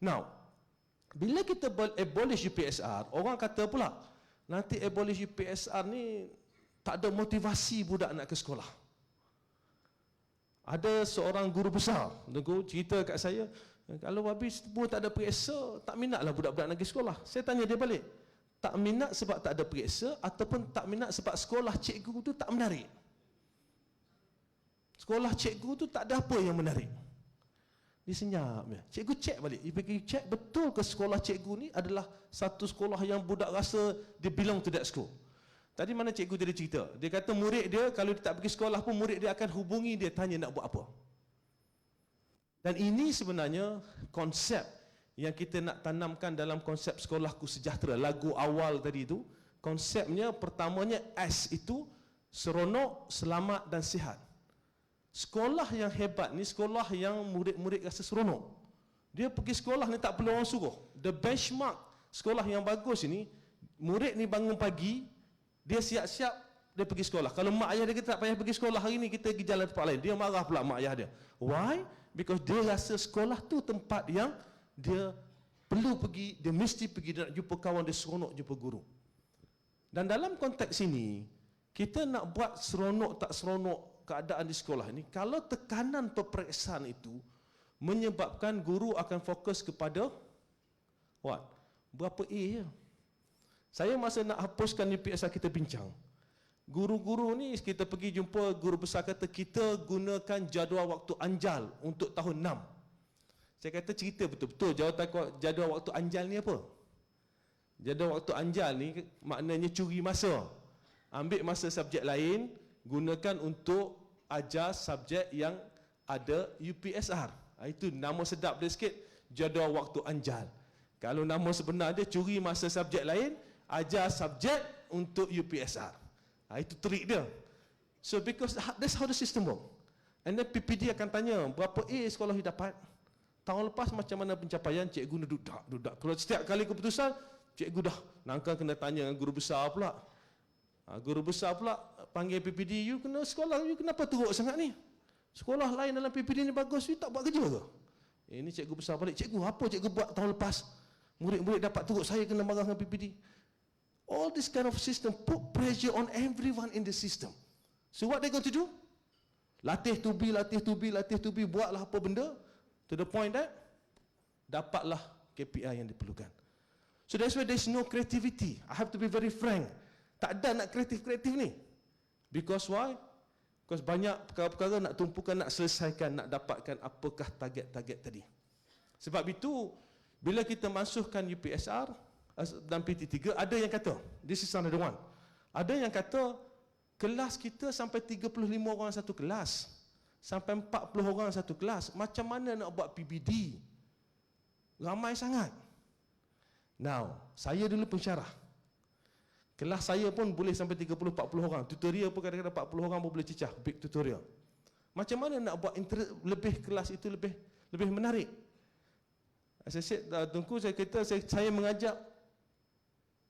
Now, bila kita abolish UPSR, orang kata pula, nanti abolish UPSR ni tak ada motivasi budak nak ke sekolah. Ada seorang guru besar, cerita kat saya, kalau habis semua tak ada periksa, tak minatlah budak-budak nak ke sekolah. Saya tanya dia balik, tak minat sebab tak ada periksa ataupun tak minat sebab sekolah cikgu tu tak menarik? Sekolah cikgu tu tak ada apa yang menarik. Dia senyap. Cikgu cek balik. Dia pergi cek betul ke sekolah cikgu ni adalah satu sekolah yang budak rasa dia belong to that school. Tadi mana cikgu dia cerita. Dia kata murid dia kalau dia tak pergi sekolah pun murid dia akan hubungi dia tanya nak buat apa. Dan ini sebenarnya konsep yang kita nak tanamkan dalam konsep Sekolahku Sejahtera. Lagu awal tadi itu, konsepnya pertamanya S itu seronok, selamat dan sihat. Sekolah yang hebat ni sekolah yang murid-murid rasa seronok. Dia pergi sekolah ni tak perlu orang suruh. The benchmark sekolah yang bagus ini, murid ni bangun pagi, dia siap-siap dia pergi sekolah. Kalau mak ayah dia kata tak payah pergi sekolah hari ni, kita pergi jalan tempat lain, dia marah pula mak ayah dia. Why? Because dia rasa sekolah tu tempat yang dia perlu pergi, dia mesti pergi, dia nak jumpa kawan, dia seronok jumpa guru. Dan dalam konteks ini, kita nak buat seronok tak seronok keadaan di sekolah ini, kalau tekanan peperiksaan itu menyebabkan guru akan fokus kepada what? Berapa A je. Saya masa nak hapuskan UPSR kita bincang. Guru-guru ni kita pergi jumpa guru besar kata kita gunakan jadual waktu anjal untuk tahun 6. Saya kata cerita betul-betul jadual waktu anjal ni apa? Jadual waktu anjal ni maknanya curi masa. Ambil masa subjek lain, gunakan untuk ajar subjek yang ada UPSR. Itu nama sedap dia sikit, jadual waktu anjal. Kalau nama sebenar dia curi masa subjek lain, ajar subjek untuk UPSR. Itu trik dia. So because that's how the system work. And then PPD akan tanya, berapa A sekolah you dapat? Tahun lepas macam mana pencapaian? Cikgu dudak. Kalau setiap kali keputusan, cikgu dah nangka kena tanya dengan guru besar pula. Guru besar pula panggil PPD, you kena sekolah, you kenapa teruk sangat ni? Sekolah lain dalam PPD ni bagus, you tak buat kerja ke? Ini cikgu besar balik, cikgu apa cikgu buat tahun lepas? Murid-murid dapat teruk, saya kena marah dengan PPD. All this kind of system put pressure on everyone in the system. So what they going to do? Latih to be, buatlah apa benda to the point that dapatlah KPI yang diperlukan. So that's why there's no creativity. I have to be very frank. Tak ada nak kreatif-kreatif ni. Because why? Because banyak perkara-perkara nak tumpukan, nak selesaikan, nak dapatkan apakah target-target tadi. Sebab itu, bila kita masukkan UPSR dan PT3, ada yang kata, this is another one. Ada yang kata, kelas kita sampai 35 orang satu kelas. Sampai 40 orang satu kelas. Macam mana nak buat PBD? Ramai sangat. Now, saya dulu pensyarah. Kelas saya pun boleh sampai 30-40 orang. Tutorial pun kadang-kadang 40 orang pun boleh cecah. Big tutorial. Macam mana nak buat lebih kelas itu lebih menarik? Saya said, Tunku, saya kata saya mengajak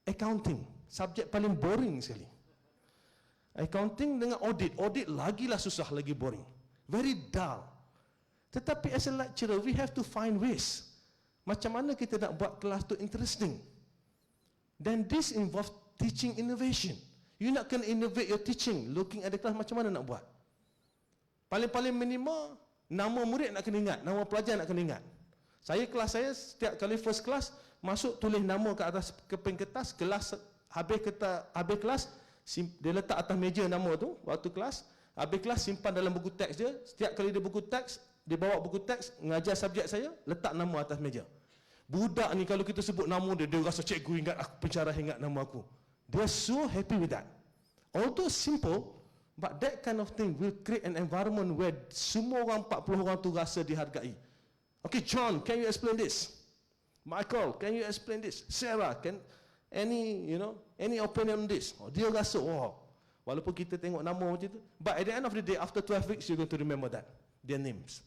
accounting. Subjek paling boring sekali. Accounting dengan audit. Audit lagilah susah, lagi boring. Very dull. Tetapi as a lecturer, we have to find ways. Macam mana kita nak buat kelas tu interesting? Then this involves teaching innovation. You nak kena innovate your teaching. Looking at the class, macam mana nak buat? Paling-paling minima, nama murid nak kena ingat, nama pelajar nak kena ingat. Kelas saya, setiap kali first class, masuk tulis nama ke atas keping kertas, kelas, habis kelas, dia letak atas meja nama tu, waktu kelas, habis kelas simpan dalam buku teks dia, setiap kali dia buku teks, dia bawa buku teks, ngajar subjek saya, letak nama atas meja. Budak ni kalau kita sebut nama dia, dia rasa cikgu ingat aku, pensyarah ingat nama aku. They're so happy with that. Although simple, but that kind of thing will create an environment where semua orang 40 orang tu rasa dihargai. Okay, John, can you explain this? Michael, can you explain this? Sarah, any opinion on this? Dia rasa, walaupun kita tengok nama macam tu, but at the end of the day, after 12 weeks, you're going to remember that, their names.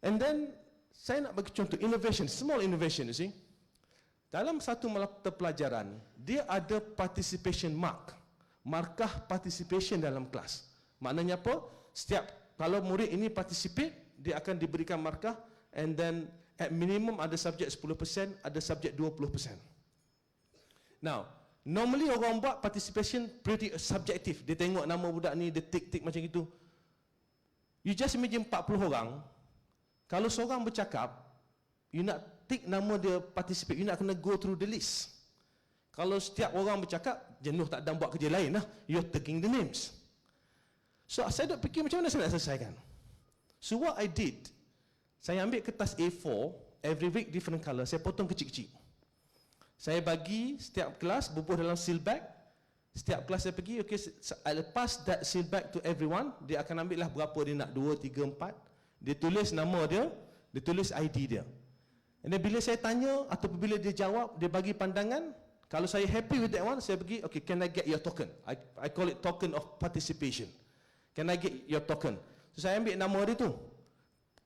And then, saya nak bagi contoh, innovation, small innovation, you see. Dalam satu mata pelajaran, dia ada participation mark. Markah participation dalam kelas. Maknanya apa? Kalau murid ini participate, dia akan diberikan markah, and then at minimum ada subjek 10%, ada subjek 20%. Now, normally orang buat participation pretty subjective. Dia tengok nama budak ni, dia tik-tik macam itu. You just imagine 40 orang, kalau seorang bercakap, you nak tik nama dia participate, you nak kena go through the list. Kalau setiap orang bercakap, jenuh tak ada buat kerja lain lah. You're taking the names. So, saya dah fikir macam mana saya nak selesaikan. So, what I did, saya ambil kertas A4, every week different colour, saya potong kecil-kecil. Saya bagi setiap kelas, bubuh dalam seal bag. Setiap kelas saya pergi, okay, I pass that seal bag to everyone. Dia akan ambil lah berapa dia nak, 2, 3, 4. Dia tulis nama dia, dia tulis ID dia. And then bila saya tanya, atau bila dia jawab, dia bagi pandangan. Kalau saya happy with that one, saya pergi, okay, can I get your token? I call it token of participation. Can I get your token? So saya ambil nama dia tu.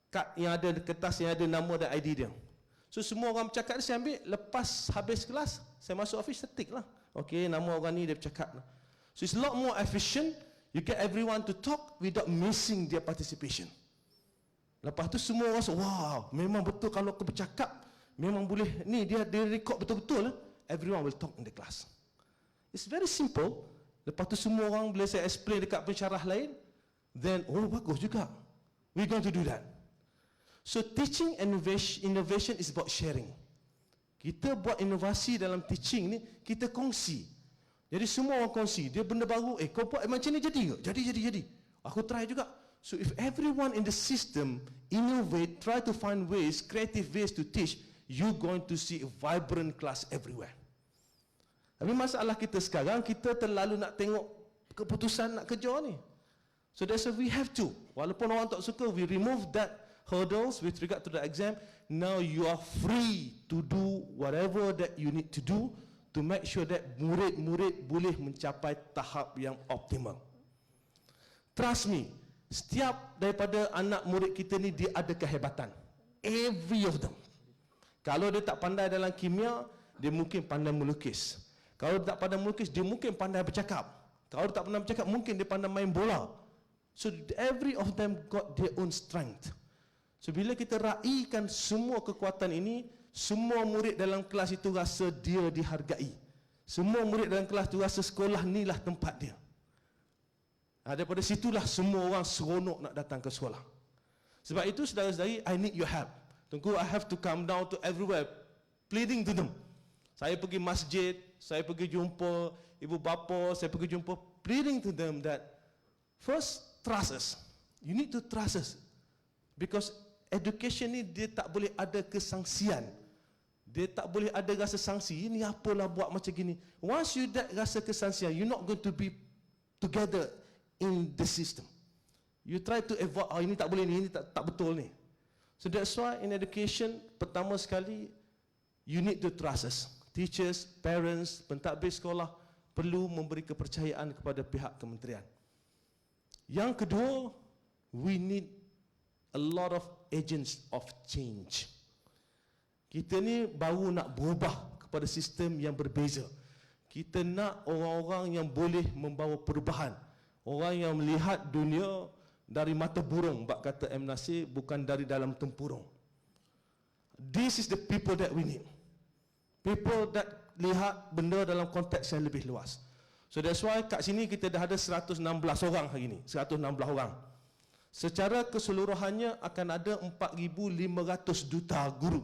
Kad yang ada, kertas yang ada nama dan ID dia. So semua orang bercakap, saya ambil, lepas habis kelas, saya masuk office, saya tick lah. Okay, nama orang ni dia bercakap. So it's a lot more efficient. You get everyone to talk without missing their participation. Lepas tu semua orang rasa, wow, memang betul kalau aku bercakap, memang boleh, ni dia record betul-betul. Everyone will talk in the class. It's very simple. Lepas tu semua orang, bila saya explain dekat pensyarah lain, then, bagus juga. We're going to do that. So teaching innovation is about sharing. Kita buat inovasi dalam teaching ni, kita kongsi. Jadi semua orang kongsi. Dia benda baru, kau buat macam ni jadi ke? Jadi. Aku try juga. So if everyone in the system innovate, try to find ways, creative ways to teach, you going to see a vibrant class everywhere. Tapi masalah kita sekarang, kita terlalu nak tengok keputusan nak kejar ni. So that's why we have to. Walaupun orang tak suka, we remove that hurdles with regard to the exam. Now you are free to do whatever that you need to do to make sure that murid-murid boleh mencapai tahap yang optimal. Trust me, setiap daripada anak murid kita ni dia ada kehebatan. Every of them. Kalau dia tak pandai dalam kimia, dia mungkin pandai melukis. Kalau dia tak pandai melukis, dia mungkin pandai bercakap. Kalau dia tak pandai bercakap, mungkin dia pandai main bola. So every of them got their own strength. So bila kita raikan semua kekuatan ini, semua murid dalam kelas itu rasa dia dihargai. Semua murid dalam kelas itu rasa sekolah inilah tempat dia. Daripada situlah semua orang seronok nak datang ke sekolah. Sebab itu saudara-saudari, I need your help. Tunggu, I have to come down to everywhere, pleading to them. Saya pergi masjid, saya pergi jumpa ibu bapa, saya pergi jumpa, pleading to them that first, trust us. You need to trust us. Because education ni dia tak boleh ada kesangsian. Dia tak boleh ada rasa sangsi. Ini apalah buat macam gini. Once you that rasa kesangsian, you're not going to be together in the system. You try to avoid, ini tak boleh ni, ini tak betul ni. So that's why in education, pertama sekali, you need to trust us. Teachers, parents, pentadbir sekolah perlu memberi kepercayaan kepada pihak kementerian. Yang kedua, we need a lot of agents of change. Kita ni baru nak berubah kepada sistem yang berbeza. Kita nak orang-orang yang boleh membawa perubahan. Orang yang melihat dunia dari mata burung, bak kata M. Nasir, bukan dari dalam tempurung. This is the people that we need. People that lihat benda dalam konteks yang lebih luas. So that's why kat sini kita dah ada 116 orang hari ini, 116 orang. Secara keseluruhannya akan ada 4,500 duta guru.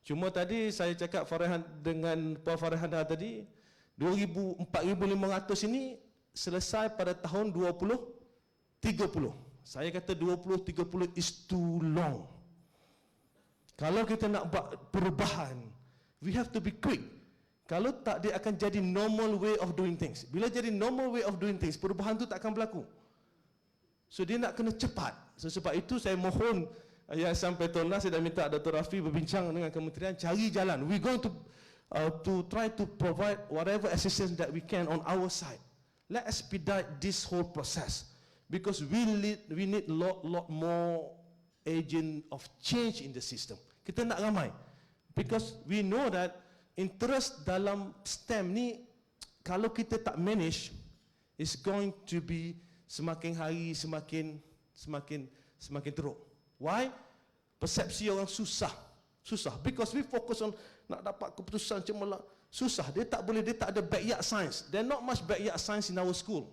Cuma tadi saya cakap Farhan dengan Puan Farhana tadi, 4,500 ini selesai pada tahun 2030. Saya kata 2030 is too long. Kalau kita nak buat perubahan, we have to be quick. Kalau tak, dia akan jadi normal way of doing things. Bila jadi normal way of doing things, perubahan tu tak akan berlaku. So dia nak kena cepat. So, sebab itu saya mohon Yayasan Petronas, saya dah minta Dr. Rafi berbincang dengan kementerian, cari jalan. We going to try to provide whatever assistance that we can on our side. Let's expedite this whole process. Because we need lot more agent of change in the system. Kita nak ramai. Because we know that interest dalam STEM ni, kalau kita tak manage, is going to be semakin hari semakin teruk. Why? Persepsi orang susah. Because we focus on nak dapat keputusan cemerlang. Susah. Dia tak ada backyard science. There not much backyard science in our school.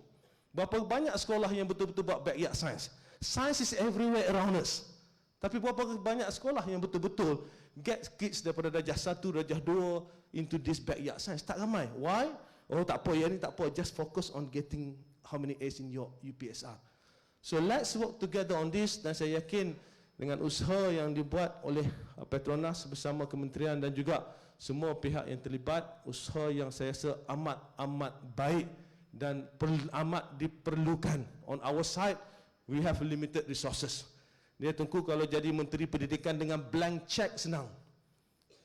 Berapa banyak sekolah yang betul-betul buat backyard science? Science is everywhere around us. Tapi berapa banyak sekolah yang betul-betul get kids daripada darjah 1, darjah 2 into this backyard science? Tak ramai. Why? Oh tak apa, yang ni tak apa. Just focus on getting how many A's in your UPSR. So let's work together on this, dan saya yakin dengan usaha yang dibuat oleh Petronas bersama kementerian dan juga semua pihak yang terlibat, usaha yang saya rasa amat baik dan amat diperlukan. On our side, we have limited resources. Dia tunggu kalau jadi Menteri Pendidikan dengan blank check senang.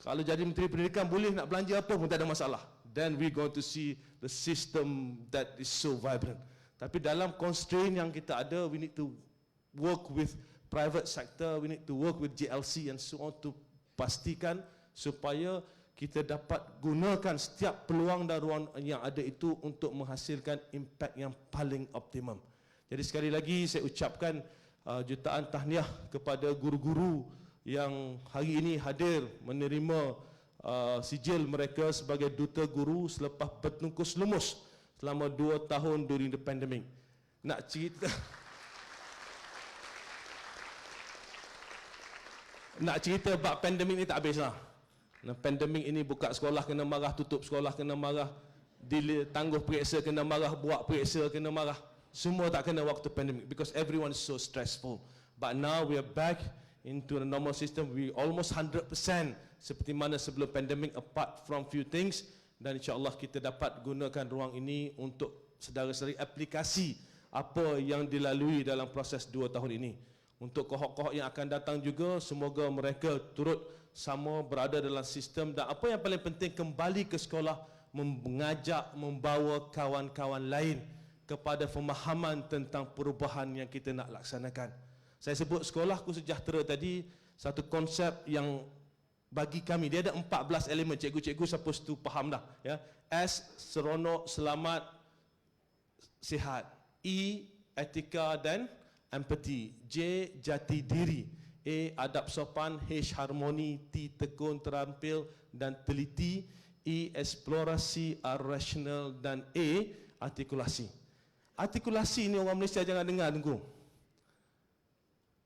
Kalau jadi Menteri Pendidikan boleh nak belanja apa pun tak ada masalah. Then we going to see the system that is so vibrant. Tapi dalam constraint yang kita ada, we need to work with private sector, we need to work with JLC and so on to pastikan supaya kita dapat gunakan setiap peluang dan ruang yang ada itu untuk menghasilkan impact yang paling optimum. Jadi sekali lagi saya ucapkan jutaan tahniah kepada guru-guru yang hari ini hadir menerima sijil mereka sebagai duta guru selepas bertungkus lumus selama 2 tahun during the pandemic. Nak cerita nak cerita bab pandemik ni tak habis lah. Pandemik ini buka sekolah kena marah, tutup sekolah kena marah, tangguh periksa kena marah, buat periksa kena marah. Semua tak kena waktu pandemik because everyone is so stressful. But now we are back into the normal system. We almost 100% seperti mana sebelum pandemik apart from few things, dan insya-Allah kita dapat gunakan ruang ini untuk sedara-sedari aplikasi apa yang dilalui dalam proses 2 tahun ini. Untuk kohort-kohort yang akan datang juga, semoga mereka turut sama berada dalam sistem, dan apa yang paling penting, kembali ke sekolah, mengajak, membawa kawan-kawan lain kepada pemahaman tentang perubahan yang kita nak laksanakan. Saya sebut sekolahku sejahtera tadi, satu konsep yang bagi kami, dia ada 14 elemen. Cikgu-cikgu supposed to faham dah. Ya. S, seronok, selamat, sihat. E, etika dan empathy. J, jati diri. A, adab sopan. H, harmoni. T, tekun, terampil dan teliti. E, eksplorasi. R, rasional. Dan A, artikulasi. Artikulasi ni orang Malaysia jangan dengar, tunggu.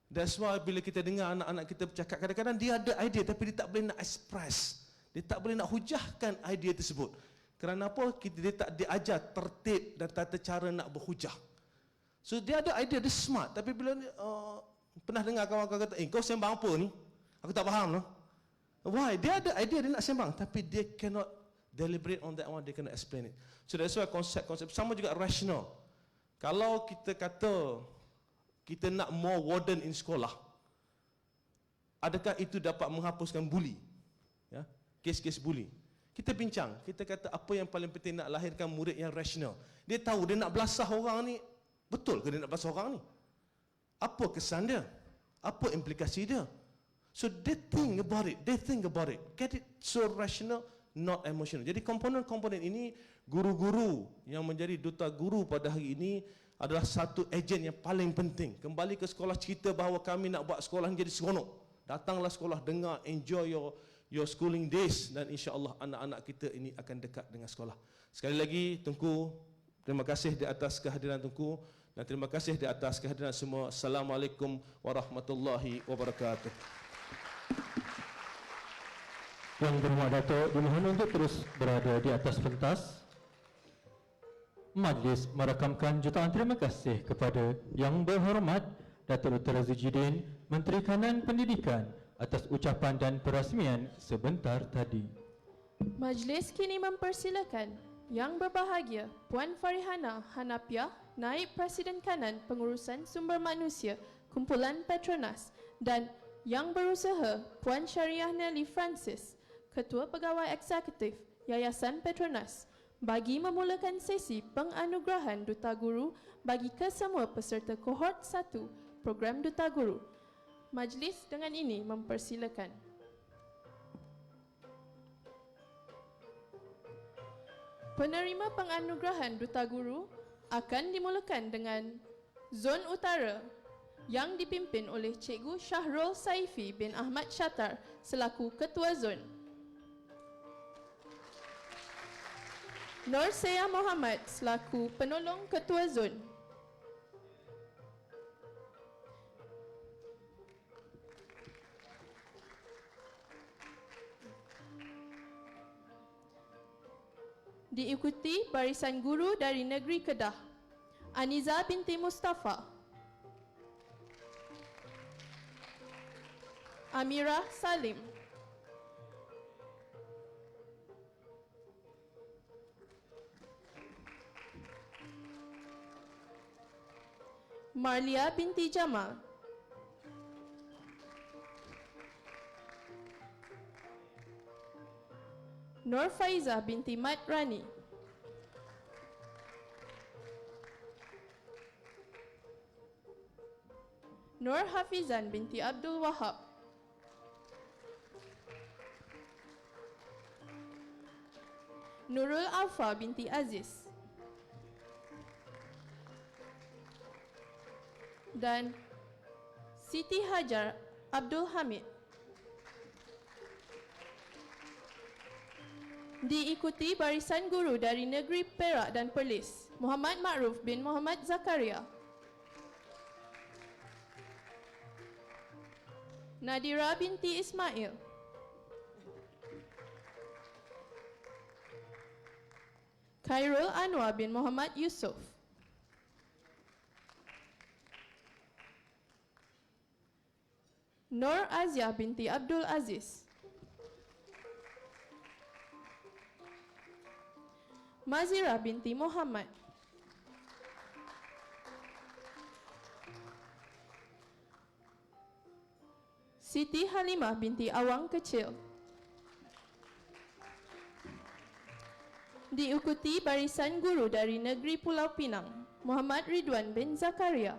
That's why bila kita dengar anak-anak kita bercakap, kadang-kadang dia ada idea tapi dia tak boleh nak express. Dia tak boleh nak hujahkan idea tersebut. Kerana apa? Dia tak diajar tertib dan tata cara nak berhujah. So dia ada idea, dia smart. Tapi bila pernah dengar kawan-kawan kata, kau sembang apa ni? Aku tak faham. No? Why? Dia ada idea, dia nak sembang. Tapi dia cannot deliberate on that one, dia cannot explain it. So that's why konsep-konsep sama juga rational. Kalau kita kata kita nak more warden in sekolah, adakah itu dapat menghapuskan bully? Ya, kes-kes bully. Kita bincang, kita kata apa yang paling penting nak lahirkan murid yang rasional. Dia tahu dia nak belasah orang ni, betul ke dia nak belasah orang ni? Apa kesan dia? Apa implikasi dia? So they think about it, get it so rational, not emotional. Jadi komponen-komponen ini, guru-guru yang menjadi duta guru pada hari ini adalah satu ejen yang paling penting. Kembali ke sekolah, cerita bahawa kami nak buat sekolah menjadi seronok. Datanglah sekolah, dengar, enjoy your schooling days, dan insya-Allah anak-anak kita ini akan dekat dengan sekolah. Sekali lagi, Tunku, terima kasih di atas kehadiran Tunku, dan terima kasih di atas kehadiran semua. Assalamualaikum warahmatullahi wabarakatuh. Yang berhormat Datuk dimohon untuk terus berada di atas pentas. Majlis merakamkan jutaan terima kasih kepada Yang Berhormat Datuk Dr. Razidin, Menteri Kanan Pendidikan, atas ucapan dan perasmian sebentar tadi. Majlis kini mempersilakan Yang Berbahagia Puan Farihana Hanapiah, Naib Presiden Kanan Pengurusan Sumber Manusia Kumpulan Petronas, dan Yang Berusaha Puan Syariah Nelly Francis, Ketua Pegawai Eksekutif Yayasan Petronas, bagi memulakan sesi penganugerahan Duta Guru bagi kesemua peserta kohort 1 program Duta Guru. Majlis dengan ini mempersilakan. Penerima penganugerahan Duta Guru akan dimulakan dengan Zon Utara yang dipimpin oleh Cikgu Syahrul Saifi bin Ahmad Syatar selaku Ketua Zon. Nur Saya Muhammad selaku Penolong Ketua Zon. Diikuti barisan guru dari Negeri Kedah, Aniza binti Mustafa, Amirah Salim, Marlia binti Jamal, Nur Faizah binti Mat Rani, Nur Hafizan binti Abdul Wahab, Nurul Alfa binti Aziz, dan Siti Hajar Abdul Hamid. Diikuti barisan guru dari Negeri Perak dan Perlis, Muhammad Ma'ruf bin Muhammad Zakaria, Nadira binti Ismail. Khairul Anwar bin Muhammad Yusof. Nur Aziah binti Abdul Aziz. Mazira binti Muhammad. Siti Halimah binti Awang Kecil. Diikuti barisan guru dari Negeri Pulau Pinang, Muhammad Ridwan bin Zakaria.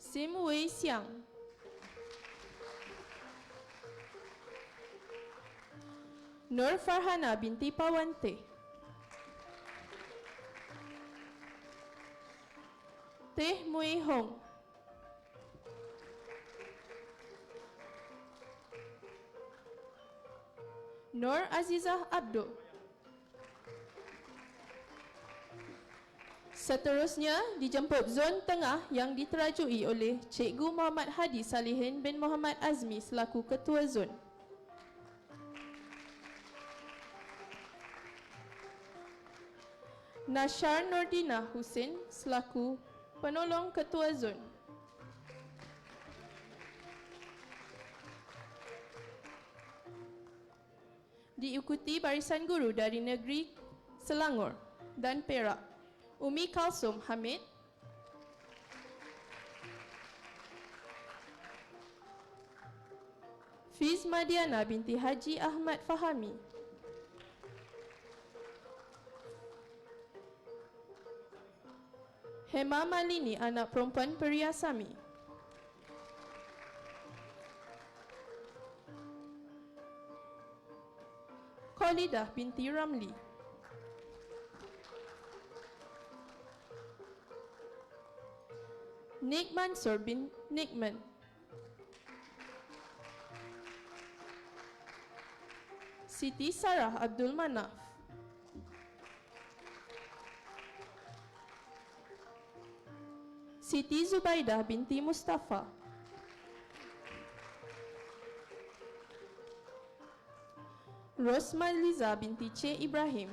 Sim Wei Siang. Nur Farhana binti Pawante. Teh Mui Hong. Nur Azizah Abdul. Seterusnya dijemput zon tengah yang diterajui oleh Cikgu Muhammad Hadi Salihin bin Muhammad Azmi selaku Ketua Zon. Nashar Nordina Husin selaku Penolong Ketua Zon. Diikuti barisan guru dari negeri Selangor dan Perak, Umi Kalsum Hamid, Fiz Madiana binti Haji Ahmad Fahami, Hema Malini anak perempuan Periasami, Khalidah binti Ramli, Nik Mansur bin Nikman, Siti Sarah Abdul Manaf, Siti Zubaidah binti Mustafa, Rosmaliza binti Cik Ibrahim,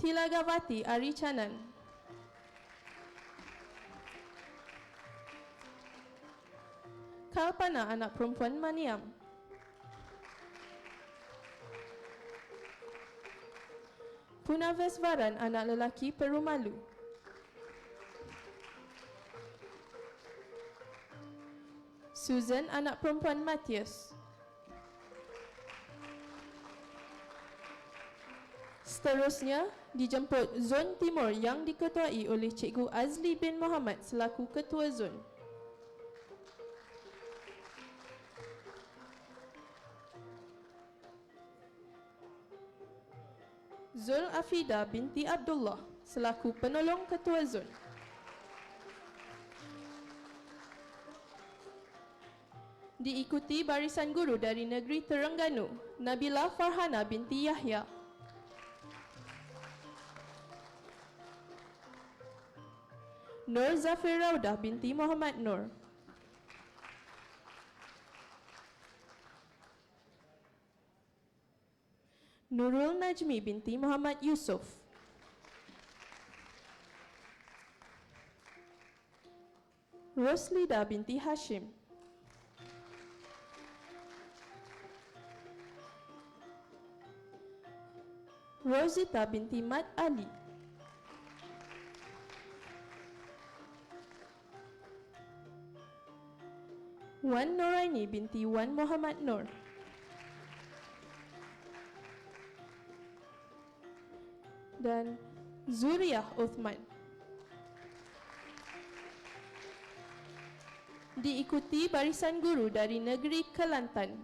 Tilagawati Arichanan, Kalpana anak perempuan Maniam, Punavesvaran anak lelaki Perumalu, Susan anak perempuan Matius. Seterusnya dijemput Zon Timur yang diketuai oleh Cikgu Azli bin Muhammad selaku Ketua Zon. Zul Afida binti Abdullah selaku Penolong Ketua Zon. Diikuti barisan guru dari negeri Terengganu, Nabila Farhana binti Yahya, Nur Zafir Raudah binti Muhammad Nur, Nurul Najmi binti Muhammad Yusof, Roslida binti Hashim, Rosita binti Mat Ali, Wan Noraini binti Wan Muhammad Nur, dan Zuriah Uthman. Diikuti barisan guru dari negeri Kelantan,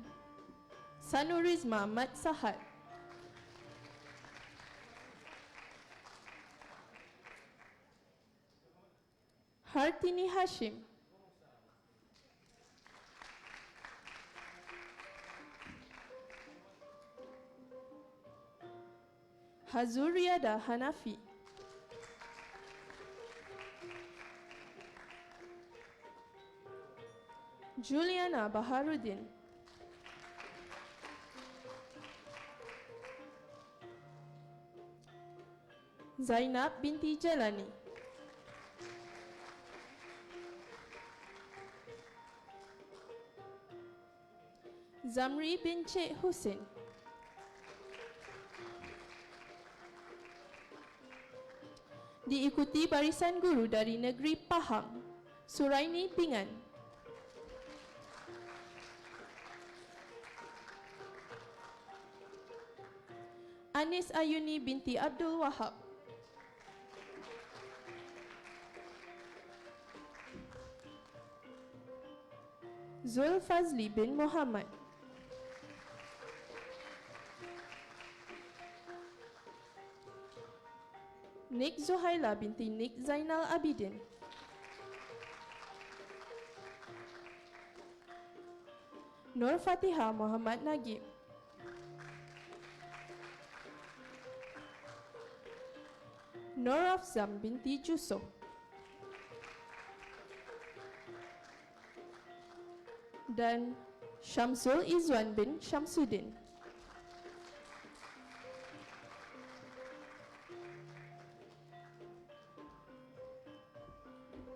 Sanurizma Mat Sahad, Hartini Hashim, Hazuriada Hanafi. Juliana Baharudin. Zainab binti Jalani. Zamri bin Cik Husin. Diikuti barisan guru dari negeri Pahang, Suraini Pingan. Anis Ayuni binti Abdul Wahab. Zul Fazli bin Muhammad. Nik Zuhaila binti Nik Zainal Abidin. Nur Fatihah Muhammad Nagib. Nur Afzam binti Jusof. Dan Syamsul Izwan bin Syamsuddin.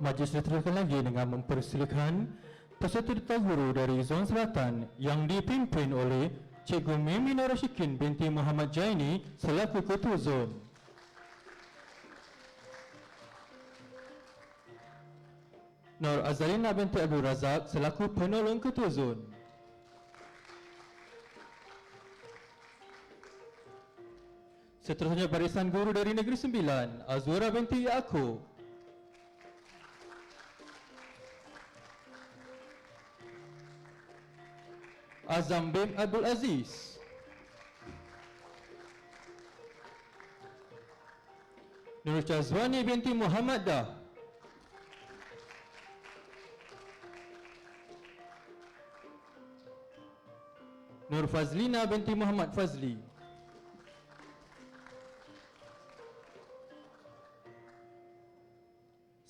Majlis diteruskan lagi dengan mempersilakan peserta duta guru dari Zon Selatan yang dipimpin oleh Cikgu Mimina Rashikin binti Muhammad Jaini selaku Ketua Zon. Nur Azalina binti Abdul Razak selaku penolong Ketua Zon. Seterusnya barisan guru dari Negeri Sembilan, Azwara binti Yaakob. Azam bin Abdul Aziz. Nur Chazwani binti Muhammad Dah. Nur Fazlina binti Muhammad Fazli.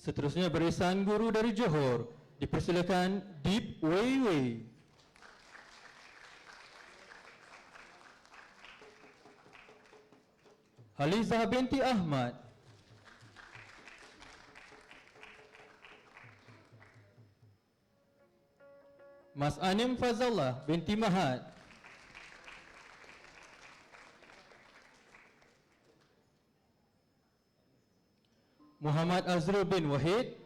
Seterusnya barisan guru dari Johor, dipersilakan Deep Wei Wei. Halizah binti Ahmad. Mas Anim Fazallah binti Mahat. Muhammad Azrul bin Wahid.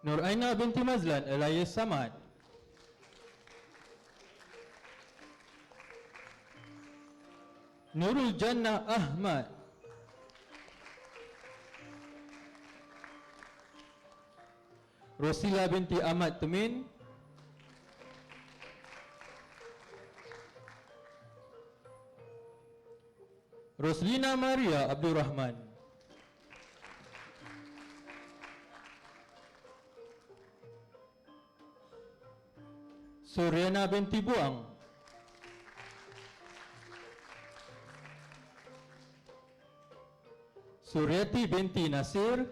Nur Aina binti Mazlan Elias Samad. Nurul Jannah Ahmad. Rosila binti Ahmad Temin. Roslina Maria Abdul Rahman. Suryana binti Buang. Suryati binti Nasir.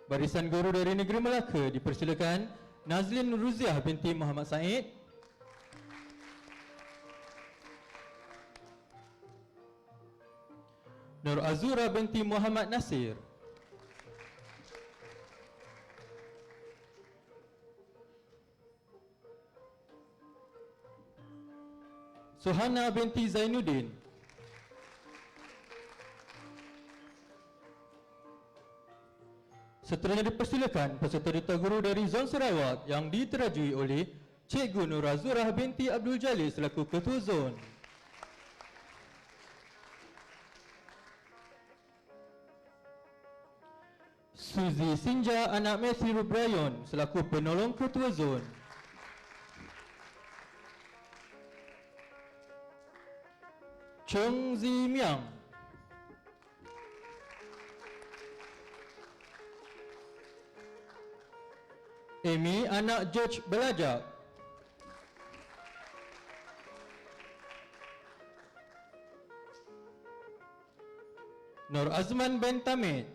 Barisan guru dari Negeri Melaka, dipersilakan Nazlin Ruziah binti Muhammad Said. Nur Azura binti Muhammad Nasir. Suhana binti Zainuddin. Seterusnya dipersilakan peserta duta guru dari Zon Sarawak yang diterajui oleh Cikgu Nur Azurah binti Abdul Jalil selaku Ketua Zon. Suzy Sinja anak Matthew Bryan selaku penolong Ketua Zon. Cheng Zi Miang. Amy anak George Belajak. Nur Azman bin Tamid.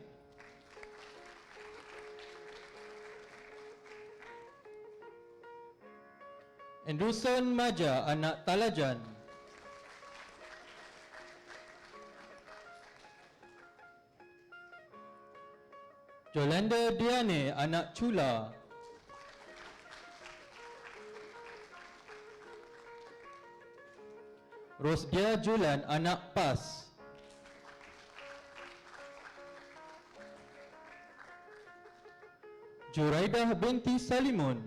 Anderson Maja anak Talajan. Jolanda Diane anak Chula. Rosdia Julan anak Pas. Juraidah binti Salimun.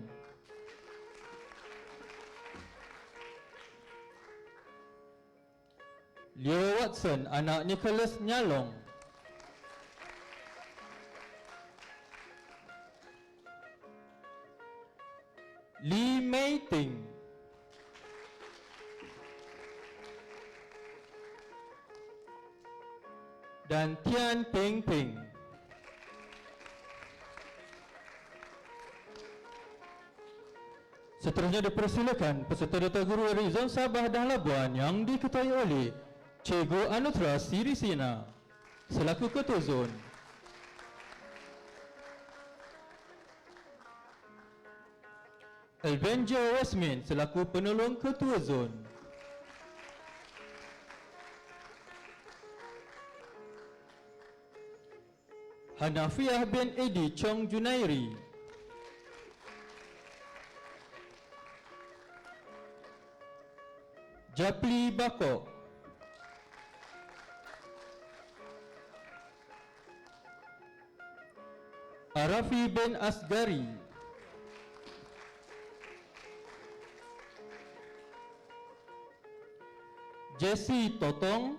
Leo Watson anak Nicholas Nyalong. Lee Mei Ting. Dan Tian Peng Peng. Seterusnya dipersilakan peserta Duta Guru dari Zon Sabah dan Labuan yang diketuai oleh Cikgu Anutra Sirisina selaku Ketua Zon. Elbenja Wasmin selaku Penolong Ketua Zon. Hanafiah bin Edi Chong Junairi. Japli Bako. Arafi bin Asgari. Jesse Totong.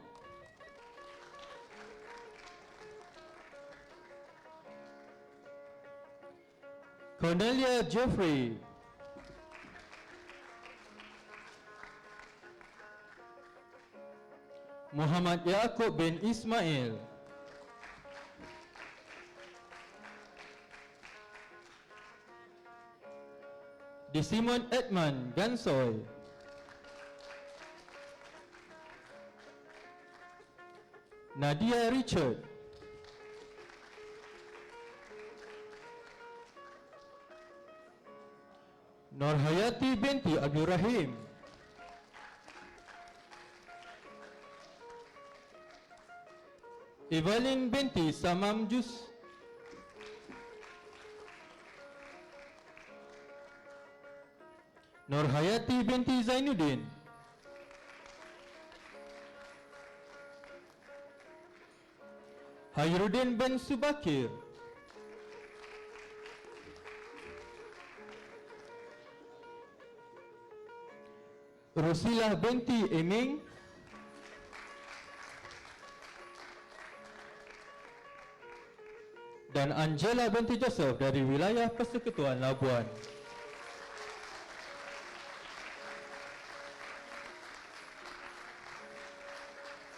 Cornelia Jeffrey. Muhammad Yaakob bin Ismail. Disimon Edmund Gansoy. Nadia Richard. Nurhayati binti Abdul Rahim. Evelyn binti Samam Jus. Nurhayati binti Zainuddin. Hairudin bin Subakir. Rusilah binti Eming. Dan Angela binti Joseph dari wilayah Persekutuan Labuan.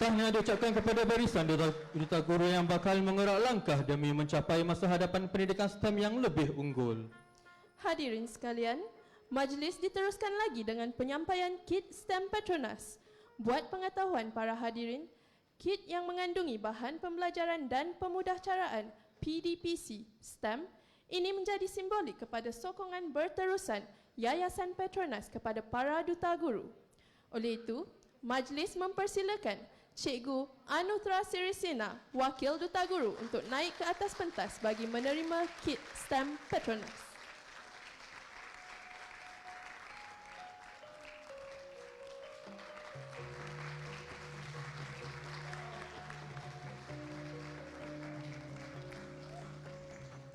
Tahniah diucapkan kepada barisan duta guru yang bakal mengerak langkah demi mencapai masa hadapan pendidikan STEM yang lebih unggul. Hadirin sekalian, majlis diteruskan lagi dengan penyampaian kit STEM Petronas. Buat pengetahuan para hadirin, kit yang mengandungi bahan pembelajaran dan pemudahcaraan PDPC STEM ini menjadi simbolik kepada sokongan berterusan Yayasan Petronas kepada para duta guru. Oleh itu, majlis mempersilakan Cikgu Anutra Sirisina, Wakil Duta Guru untuk naik ke atas pentas bagi menerima kit STEM Petronas.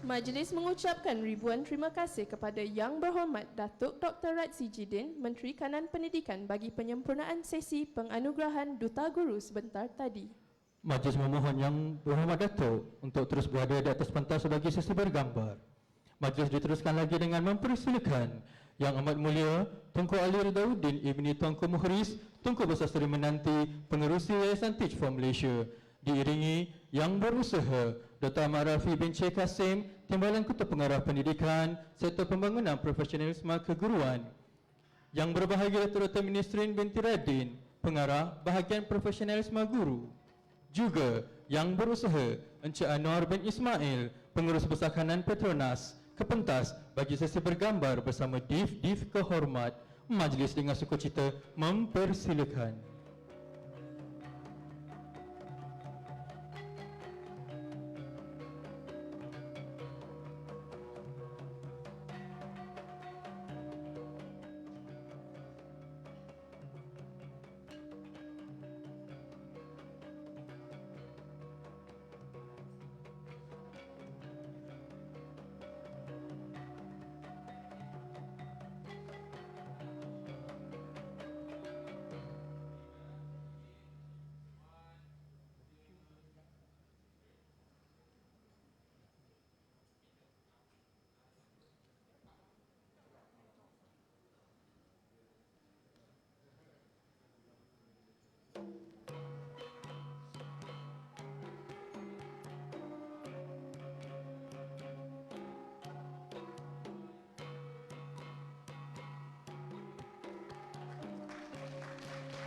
Majlis mengucapkan ribuan terima kasih kepada Yang Berhormat Datuk Dr. Razzie Jidin, Menteri Kanan Pendidikan bagi penyempurnaan sesi penganugerahan Duta Guru sebentar tadi. Majlis memohon Yang Berhormat Datuk untuk terus berada di atas pentas sebagai sesi bergambar. Majlis diteruskan lagi dengan mempersilakan Yang Amat Mulia Tunku Ali Ridauddin Ibni Tuanku Mukhris, Tunku Besar Seri Menanti, Pengerusi Yayasan Teach for Malaysia, diiringi Yang Berusaha Dr. Ahmad Rafi bin Sheikh Kasim, Timbalan Ketua Pengarah Pendidikan serta Pembangunan Profesionalisme Keguruan. Yang berbahagia Datuk Dr. Ministrin binti Radin, Pengarah Bahagian Profesionalisme Guru. Juga yang berusaha Encik Anwar bin Ismail, Pengurus Besar Kanan Petronas, ke pentas bagi sesi bergambar bersama div-div kehormat. Majlis dengan sukacita mempersilakan.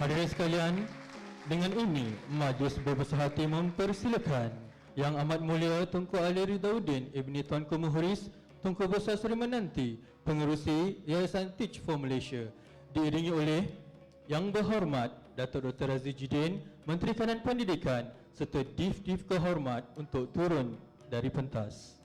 Hadirin sekalian, dengan ini majlis berbesar hati mempersilakan Yang Amat Mulia Tunku Ali Ridauddin Ibni Tuanku Muhriz, Tunku Besar Seri Menanti, Pengerusi Yayasan Teach for Malaysia, diiringi oleh Yang Berhormat Datuk Dr. Razi Jidin, Menteri Kanan Pendidikan, serta div-div kehormat untuk turun dari pentas.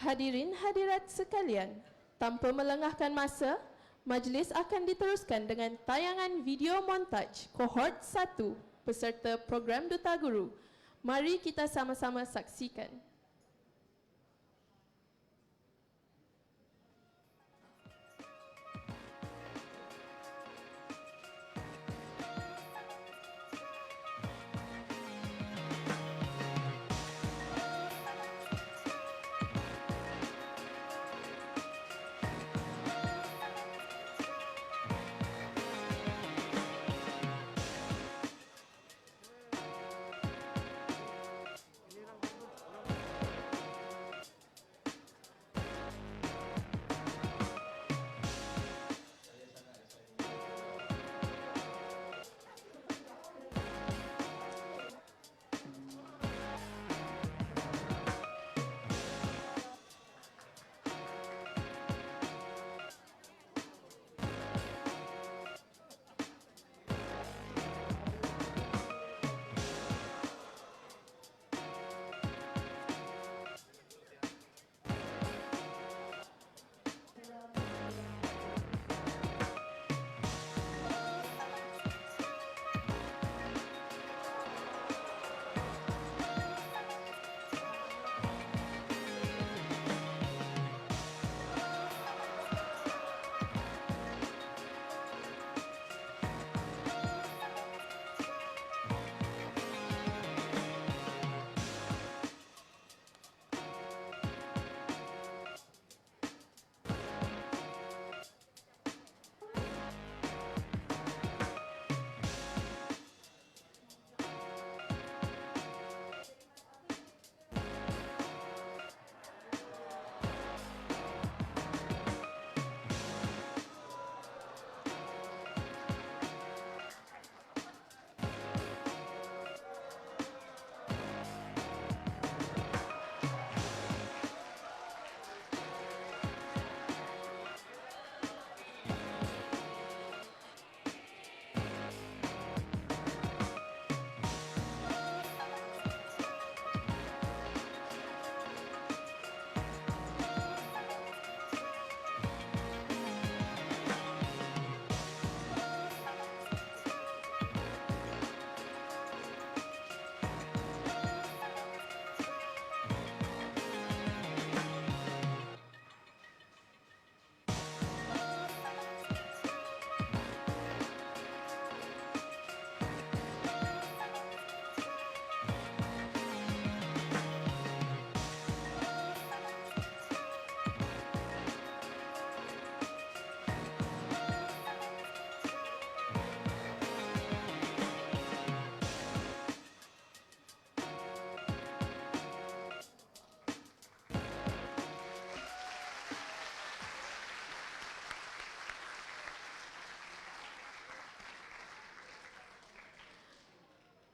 Hadirin hadirat sekalian, tanpa melengahkan masa, majlis akan diteruskan dengan tayangan video montaj kohort 1 peserta program Duta Guru. Mari kita sama-sama saksikan.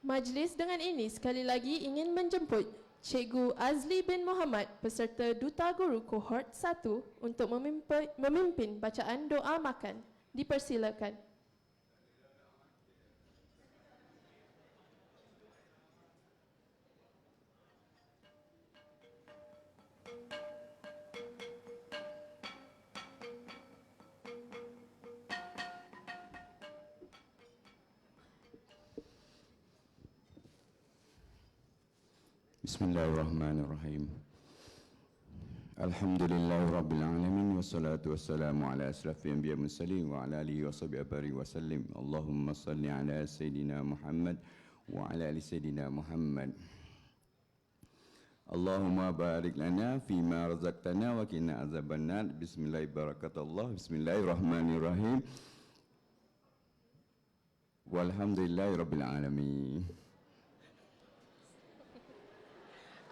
Majlis dengan ini sekali lagi ingin menjemput Cikgu Azli bin Muhammad peserta Duta Guru Kohort 1 untuk memimpin bacaan doa makan. Dipersilakan. Bismillahirrahmanirrahim. Alhamdulillahirrabbilalamin. Wassalatu wassalamu ala asrafil anbiya mursalin wa ala alihi wa sahbihi wa sallim. Allahumma salli ala Sayyidina Muhammad wa ala ali Sayyidina Muhammad. Allahumma barik lana fima razaqtana wa qina azabannar. Bismillahirrahmanirrahim. Bismillahirrahmanirrahim. Walhamdulillahirabbil.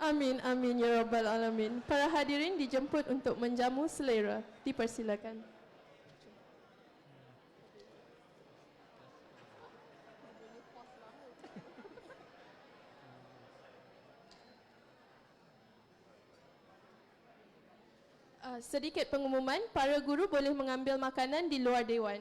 Amin, amin ya Rabbal Alamin. Para hadirin dijemput untuk menjamu selera. Dipersilakan. Sedikit pengumuman, para guru boleh mengambil makanan di luar dewan.